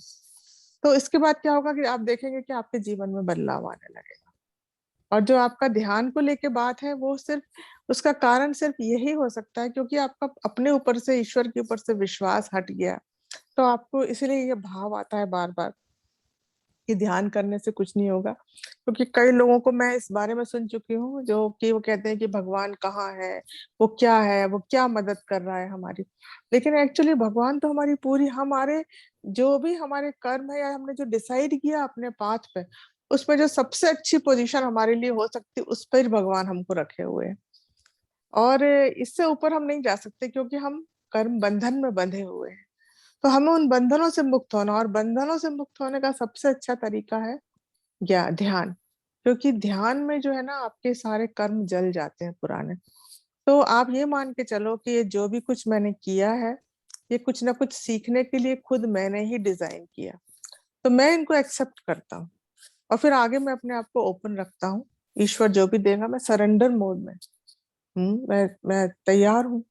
तो इसके बाद क्या होगा कि आप देखेंगे कि आपके जीवन में बदलाव आने लगेगा। और जो आपका ध्यान को लेके बात है, वो सिर्फ उसका कारण सिर्फ यही हो सकता है क्योंकि आपका अपने ऊपर से, ईश्वर के ऊपर से विश्वास हट गया। तो आपको इसलिए ये भाव आता है बार बार कि ध्यान करने से कुछ नहीं होगा। क्योंकि कई लोगों को मैं इस बारे में सुन चुकी हूँ जो कि वो कहते हैं कि भगवान कहाँ है, वो क्या है, वो क्या मदद कर रहा है हमारी। लेकिन एक्चुअली भगवान तो हमारी पूरी, हमारे जो भी हमारे कर्म है, या हमने जो डिसाइड किया अपने पाथ पे, उसमें जो सबसे अच्छी पोजीशन हमारे लिए हो सकती है, उस पर भगवान हमको रखे हुए हैं। और इससे ऊपर हम नहीं जा सकते क्योंकि हम कर्म बंधन में बंधे हुए हैं। तो हमें उन बंधनों से मुक्त होना, और बंधनों से मुक्त होने का सबसे अच्छा तरीका है ध्यान। क्योंकि ध्यान में जो है ना आपके सारे कर्म जल जाते हैं पुराने। तो आप ये मान के चलो कि ये जो भी कुछ मैंने किया है, ये कुछ ना कुछ सीखने के लिए खुद मैंने ही डिजाइन किया। तो मैं इनको एक्सेप्ट करता हूँ, और फिर आगे मैं अपने आप को ओपन रखता हूँ। ईश्वर जो भी देगा, मैं सरेंडर मोड में मैं तैयार हूँ,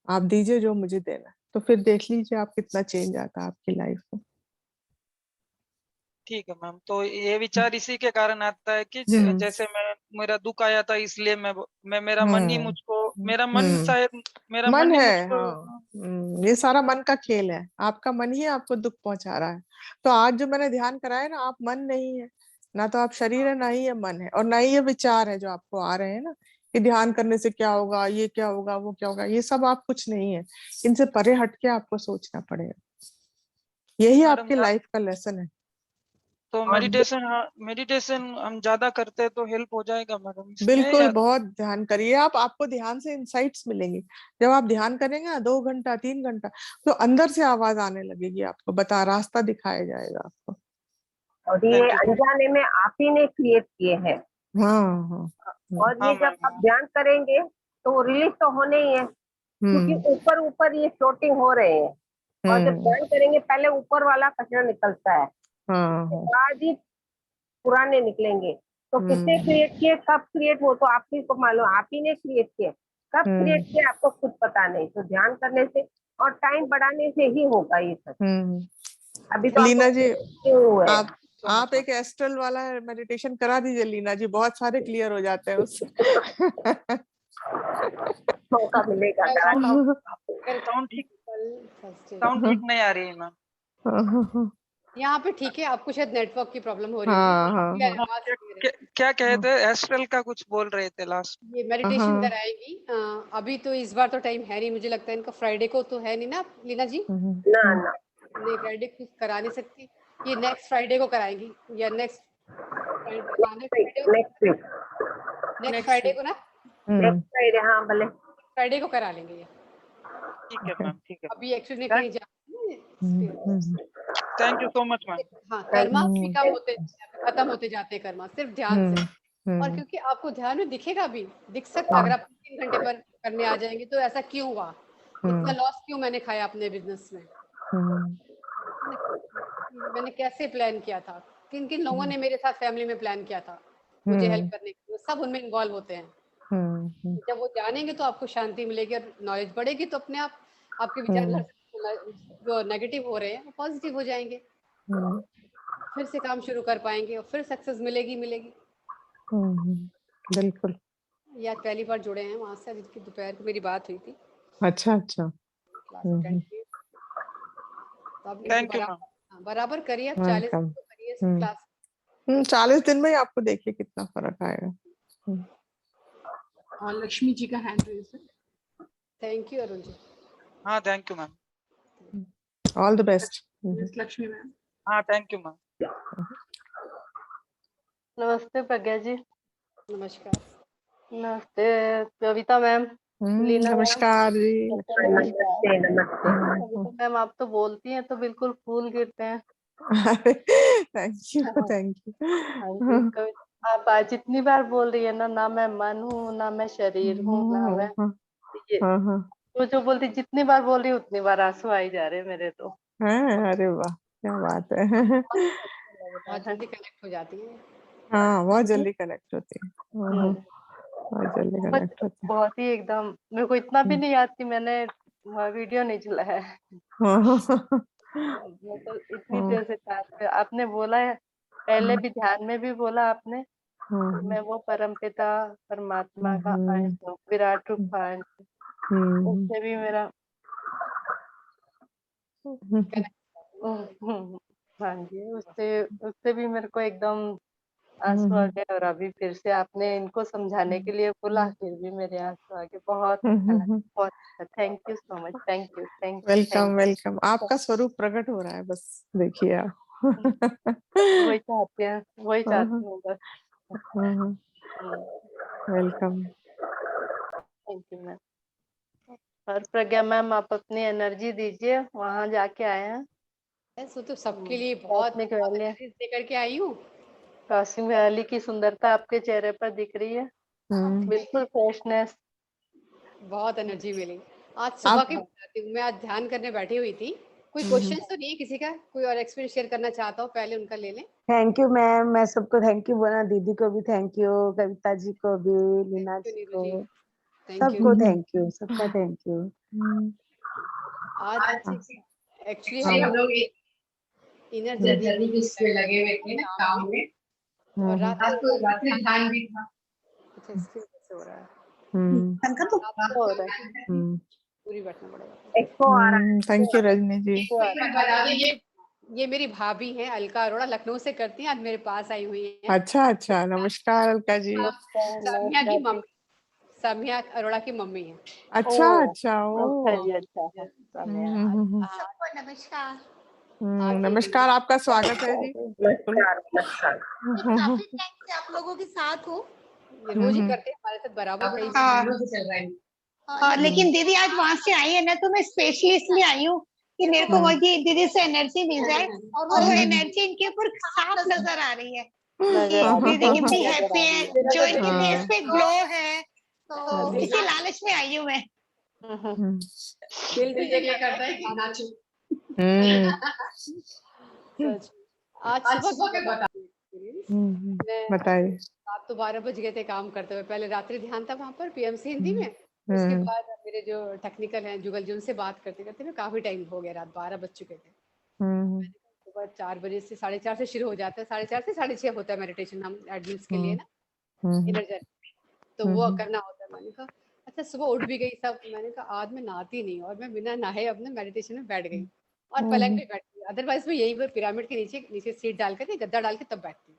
आप दीजिए जो मुझे देना है। तो फिर देख लीजिए आप कितना चेंज आता है आपकी लाइफ में। ठीक है मैम। तो ये विचार इसी के कारण आता है कि हम्म जैसे मेरा दुख आया था, इसलिए मैं मेरा मन ही हम्म मुझको, मेरा मन हम्म शायद मेरा मन मन ही है, मुझको। हाँ। ये सारा मन का खेल है, आपका मन ही आपको दुख पहुंचा रहा है। तो आज जो मैंने ध्यान कराया ना, आप मन नहीं है ना, तो आप शरीर है, ना ही ये मन है, और ना ही ये विचार है जो आपको आ रहे हैं ना कि ध्यान करने से क्या होगा, ये क्या होगा, वो क्या होगा। ये सब आप कुछ नहीं है, इनसे परे हटके आपको सोचना पड़ेगा। यही मैडम आपकी लाइफ का लेसन है। तो और मेडिटेशन हम ज्यादा करते हैं तो हेल्प हो जाएगा मैडम इसमें, बिल्कुल, या? बहुत ध्यान करिए आप, आपको ध्यान से इंसाइट्स मिलेंगे। जब आप ध्यान करेंगे ना 2 घंटा 3 घंटा, तो अंदर से आवाज आने लगेगी, आपको बता, रास्ता दिखाया जाएगा आपको। और ये थैंक यू। अनजाने में आप ही ने क्रिएट किए हैं। हाँ हाँ। और हाँ ये जब मैम, आप हाँ। ध्यान करेंगे तो वो रिलीज तो होने ही है, क्योंकि हम्म ऊपर ऊपर ये फ्लोटिंग हो रहे हैं। और जब हम्म ध्यान करेंगे पहले ऊपर वाला कचरा निकलता है, हाँ उसके हाँ। बाद ही पुराने निकलेंगे। तो किसने हम्म क्रिएट किए, कब क्रिएट, वो तो आप ही को मालूम, आप ही ने क्रिएट किए। कब क्रिएट हम्म किए आपको खुद पता नहीं। तो ध्यान करने से और टाइम बढ़ाने से ही होगा ये सब। हम्म अभी तो आपको लीना जी, क्यों हुए हैं। आप so much, आप मैम। एक एस्ट्रल वाला मेडिटेशन करा दीजिए लीना जी, बहुत सारे क्लियर हो जाते हैं उससे। मौका मिलेगा करा। साउंड ठीक फर्स्ट डे साउंड ठीक नहीं आ रही है मैम। यहाँ पे ठीक है, आपको शायद नेटवर्क की प्रॉब्लम हो रही होगी। हाँ हाँ हाँ हाँ, आवाज क्या clear क्या, क्या कहे थे? एस्ट्रल का कुछ बोल रहे थे लास्ट। है। ये मेडिटेशन हाँ कराएगी। अभी तो इस बार तो टाइम है नहीं, मुझे लगता है इनका फ्राइडे को तो है नहीं ना लीना जी। ना ना, नहीं, फ्राइडे को करा नहीं सकती। ये नेक्स्ट फ्राइडे को कराएंगी, या नेक्स्ट फ्राइडे, हाँ नेक्स्ट फ्राइडे को, next week, next next Friday week. को ना, नेक्स्ट फ्राइडे, हाँ भले। फ्राइडे को करा लेंगे ये। ठीक है मैम, ठीक है। अभी एक्चुअली कहीं जा thank you so much ma'am. हाँ, कर्मा भी कम होते, खत्म होते जाते हैं कर्मा, सिर्फ ध्यान से। और क्योंकि आपको ध्यान में दिखेगा भी, दिख सकता है, अगर आप 3 घंटे पर करने आ जाएंगे तो ऐसा क्यों हुआ, इतना लॉस क्यों मैंने खाया अपने बिजनेस में, मैंने कैसे प्लान किया था, किन किन लोगों ने मेरे साथ फैमिली में प्लान किया था मुझे हेल्प करने के लिए, सब उनमें इन्वॉल्व होते हैं। जब वो जानेंगे तो आपको शांति मिलेगी और नॉलेज बढ़ेगी, तो अपने आप आपके विचार जो नेगेटिव हो रहे हैं वो पॉजिटिव हो जाएंगे, फिर से काम शुरू कर पाएंगे और फिर सक्सेस मिलेगी मिलेगी। बिल्कुल। या पहली बार जुड़े हैं वहां से, जिनकी दोपहर को मेरी बात हुई थी अच्छा अच्छा। क्लास अटेंड की, तो आप थैंक यू मैम। बराबर करिए, आप 40 दिन तो करिए क्लास। 40 दिन में ही आपको देखिए कितना फर्क आएगा। और लक्ष्मी जी का हैंड रेज है। Thank you Arun ji. हाँ thank you ma'am. All the best. Lakshmi ma'am. हाँ थैंक यू मैम। नमस्ते प्रज्ञा जी। नमस्कार। नमस्ते कविता मैम। लीना नमस्कार जी। नमस्ते नमस्ते। कविता मैम, आप तो बोलती हैं तो बिल्कुल फूल गिरते हैं। Thank you thank you. आप आज जितनी बार बोल रही है ना, ना मैं मन हूँ ना मैं शरीर हूँ ना मैं ये जो बोलती, जितनी बार बोल रही उतनी बार आंसू आई जा रहे हैं मेरे तो। अरे वाह क्या बात है। बहुत जल्दी कनेक्ट हो जाती है। हाँ बहुत जल्दी कनेक्ट होती है, बहुत जल्दी कनेक्ट होती है। बहुत ही एकदम, मेरे को इतना भी नहीं याद कि मैंने वीडियो नहीं चलाया है। मैं तो इतनी देर से आपने बोला है, पहले भी ध्यान में भी बोला आपने, मैं वो परमपिता परमात्मा का अंश हूँ, विराट रूप का अंश, उससे भी मेरा हाँ जी, उससे भी मेरे को एकदम आंसू आ गए। और अभी फिर से आपने इनको समझाने के लिए बोला, फिर भी मेरे आंसू आ गए। बहुत अच्छा लगा, बहुत अच्छा। Thank you so much. Thank you welcome welcome. आपका स्वरूप प्रकट हो रहा है, बस देखिए आप। वही चाहते हैं, वही चाहती हूँ बस। वेलकम। Thank you ma'am. और प्रज्ञा मैम, आप अपनी एनर्जी दीजिए, वहाँ जाके आए हैं। वो तो सबके लिए बहुत लेकर के आई हूँ। क्रॉसिंग वैली की सुंदरता आपके चेहरे पर दिख रही है, बिल्कुल फ्रेशनेस, बहुत एनर्जी मिली। आज सुबह की बताती हूँ, मैं आज ध्यान करने बैठी हुई थी। कोई क्वेश्चन तो नहीं है किसी का? कोई और एक्सपीरियंस शेयर करना चाहता हूँ, पहले उनका ले लें। थैंक यू मैम, मैं सबको थैंक यू बोला, दीदी को भी थैंक यू, कविता जी को भी, लीना जी को, सबको थैंक यू, सबका थैंक यू। आज एक्चुअली हम लोग इनर जर्नी पे लगे हुए थे ना काम में, और रात को रात्रि ध्यान भी था। अच्छा इसके कैसे हो रहा है? पूरी बैठना पड़ेगा। एक्को आ रहा है। थैंक यू रजनी जी। बता दें, ये मेरी भाभी हैं अलका अरोड़ा, लखनऊ से करती हैं, आज मेरे पास आई हुई हैं। अच्छा अच्छा, नमस्कार अलका जी। सामिया की मम्मी, सामिया अरोड़ा की मम्मी है। अच्छा अच्छा, नमस्कार। नमस्कार, आपका स्वागत है जी। नमस्कार। काफी टाइम से आप लोगों के साथ हो, रोज ही करते हैं हमारे साथ बराबर, कई चल रहा है। लेकिन दीदी आज वहां से आई है ना, तो मैं स्पेशली इसलिए आई हूँ कि मेरे को वही दीदी से एनर्जी मिल जाए, और वो एनर्जी इनके ऊपर साफ नजर आ रही है। दीदी कितनी हैप्पी है, जो इनके फेस पे ग्लो है, तो इसी लालच में आई हूँ मैं। दिल भी ये करता है कि नाचूं। आज सुबह के बताइए। आप तो 12 बज गए थे काम करते हुए। पहले रात्रि ध्यान था वहाँ पर पीएमसी हिंदी में, उसके बाद मेरे जो टेक्निकल हैं जुगल जी, उनसे बात करते करते में काफी टाइम हो गया, रात 12 बज चुके थे। सुबह 4 बजे से 4:30 से शुरू हो जाता है, 4:30 से 6:30 होता है मेडिटेशन हम एडमिन्स के लिए ना, एनर्जी, तो वो करना होता है। मैंने कहा अच्छा, सुबह उठ भी गई सब, मैंने कहा आज मैं नहाती नहीं, और मैं बिना नहाए अपने मेडिटेशन में बैठ गई और पलंग पे बैठी। अदरवाइज मैं यही पर पिरामिड के नीचे सीट डाल के, गद्दा डाल के तब बैठती हूँ।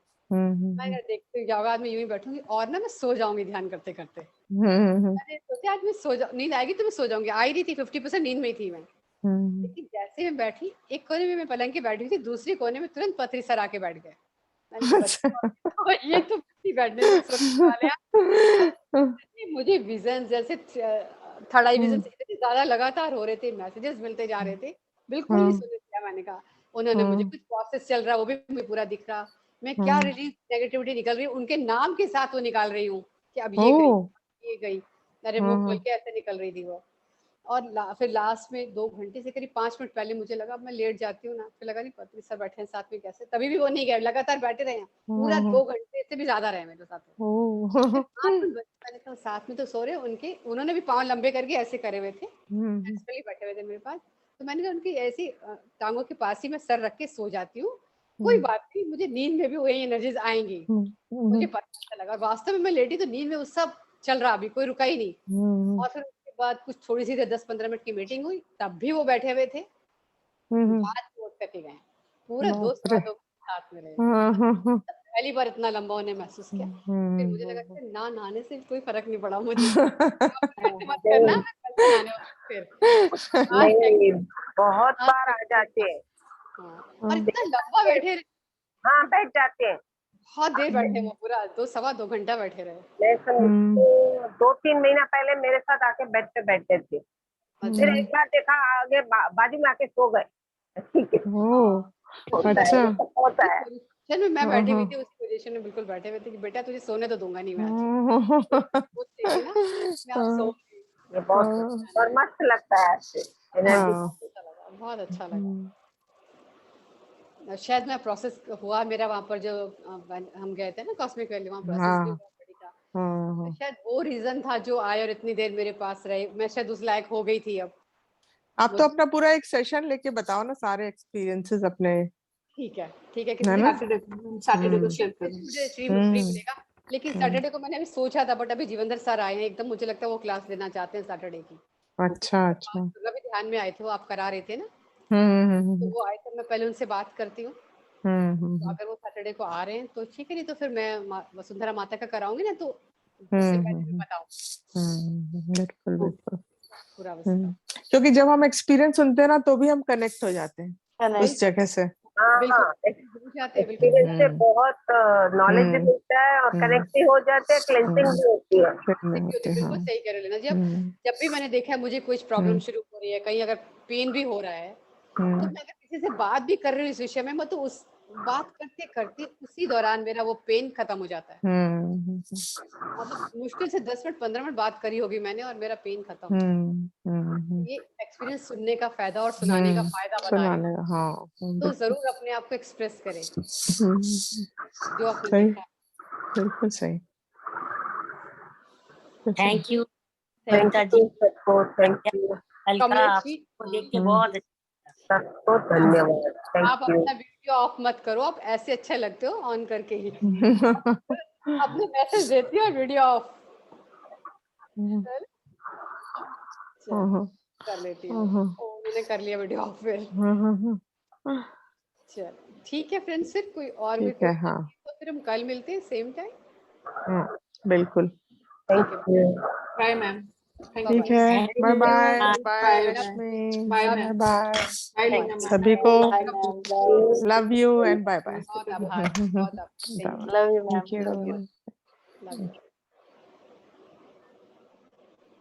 मैं देखती जाओ, आज मैं यूं ही बैठूंगी और ना मैं सो जाऊंगी ध्यान करते करते। मैंने सोचा आज मैं सो जाऊँ, नींद आएगी तो मैं सो जाऊंगी। आई रही थी 50% नींद में थी मैं, लेकिन जैसे मैं बैठी, एक कोने में मैं पलंग के बैठी थी, दूसरी कोने में तुरंत पथरी सर आके बैठ गए। ये तो बैठने वाले मुझे विजन जैसे थर्ड आई विजन इतने ज्यादा लगातार हो रहे थे, मैसेजेस मिलते जा रहे थे, बिल्कुल नहीं सुन दिया। मैंने कहा उन्होंने मुझे कुछ प्रोसेस चल रहा है वो भी मुझे पूरा दिख रहा, मैं क्या रिलीज नेगेटिविटी निकल रही है उनके नाम के साथ वो निकाल रही हूँ कि अब ये गई, ये गई, अरे मुंह खोल के ऐसे निकल रही थी वो। और फिर लास्ट में 2 घंटे से करीब 5 मिनट पहले मुझे लगा अब मैं लेट जाती हूँ ना, फिर लगा नहीं पता सर बैठे हैं साथ में कैसे, तभी भी वो नहीं गए, लगातार बैठे रहे हैं पूरा 2 घंटे से भी ज्यादा रहे मेरे साथ। मैंने कहा साथ में तो सो रहे उनके, उन्होंने भी पाँव लंबे करके ऐसे करे हुए थे, एक्चुअली बैठे हुए थे मेरे पास, तो मैंने कहा उनकी ऐसी टांगों के पास ही मैं सर रख के सो जाती हूँ, कोई बात नहीं, मुझे नींद में भी वही एनर्जीज आएंगी। मुझे पता लगा वास्तव में मैं लेटी तो नींद में उस सब चल रहा, अभी कोई रुका ही नहीं। और फिर उसके बाद कुछ थोड़ी सी 10-15 मिनट की मीटिंग हुई, तब भी वो बैठे हुए थे, बात नोट करके गए, पूरे 2 साथ में रहे। पहली बार इतना लंबा उन्हें महसूस किया, फिर मुझे लगा कि ना नहाने से कोई फर्क नहीं पड़ा मुझे। मत करना, मैं कल से नहाने फिर नहीं, बहुत बार आ जाते हैं। और इतना लंबा बैठे रहे। हाँ, बैठ जाते हैं, बहुत देर बैठे, वो पूरा 2-2.25 घंटा बैठे रहे। मैं 2-3 महीना पहले मेरे साथ आके बेड पे बैठते थे, फिर एक बार देखा आगे बाजू में आके सो गए। ठीक है, अच्छा, होता है। चल मैं बैठी हुई थी उसी पोजीशन में, बिल्कुल बैठे हुए थे कि बेटा तुझे सोने तो दूंगा नहीं मैं आज। ये बहुत और मस्त लगता है, बहुत अच्छा लगा। शायद मैं प्रोसेस हुआ मेरा वहाँ पर, जो हम गए थे ना कॉस्मिक वैली, वहाँ प्रोसेस भी हुआ बड़ी का, शायद वो रीजन था जो आए और इतनी देर मेरे पास रहे, मैं शायद उस लायक हो गई थी। अब आप तो अपना पूरा एक सेशन लेके बताओ ना, सारे एक्सपीरियंसेस अपने। ठीक है किसी सैटरडे को शेयर करूंगी, मुझे फ्री मिलेगा, लेकिन सैटरडे को मैंने अभी सोचा था, बट अभी जीवनधर सर आए हैं एकदम, मुझे लगता है वो क्लास लेना चाहते हैं सैटरडे की। अच्छा भी ध्यान में आए थे, वो आप करा रहे थे ना, तो वो आए थे, मैं पहले उनसे बात करती हूँ, तो अगर वो सैटरडे को आ रहे हैं तो ठीक है, नहीं तो फिर मैं वसुंधरा माता का कराऊंगी ना, तो उससे पहले बताऊं। बिल्कुल पूरा क्योंकि जब हम एक्सपीरियंस सुनते हैं ना तो भी हम कनेक्ट हो जाते हैं उस जगह से। एक्सपीरियंस से बहुत नॉलेज भी मिलता है और कनेक्ट भी हो जाते हैं, क्लेंसिंग भी होती है। बिल्कुल सही कह रहे हो लेना। जब भी मैंने देखा है मुझे कुछ प्रॉब्लम शुरू हो रही है, कहीं अगर पेन भी हो रहा है, तो मैं अगर किसी से बात भी कर रही हूँ इस विषय में, मैं तो उस बात करते करते उसी दौरान मेरा वो पेन खत्म हो जाता है। मतलब मुश्किल से 10 मिनट 15 मिनट बात करी होगी मैंने और मेरा पेन खत्म। ये एक्सपीरियंस सुनने का फायदा और सुनाने का फायदा बता रहे हैं। हाँ, तो जरूर अपने आप को एक्सप्रेस करें जो आपने सही, देखा। बिल्कुल सही। थैंक यू थैंक यू आपको देख के बहुत धन्यवाद। आप अपना वीडियो ऑफ मत करो, आप ऐसे अच्छे लगते हो ऑन करके ही। अपने मैसेज देती हो वीडियो ऑफ कर लेती हूँ। उन्होंने कर लिया वीडियो ऑफ फिर। चल ठीक है फ्रेंड्स, फिर कोई और भी है, हाँ। तो फिर हम कल मिलते हैं सेम टाइम। बिल्कुल। Bye ma'am. ठीक है, bye bye bye Lakshmi, bye bye सभी को, love you and bye bye. बहुत आभार, बहुत love you ma'am. Thank you.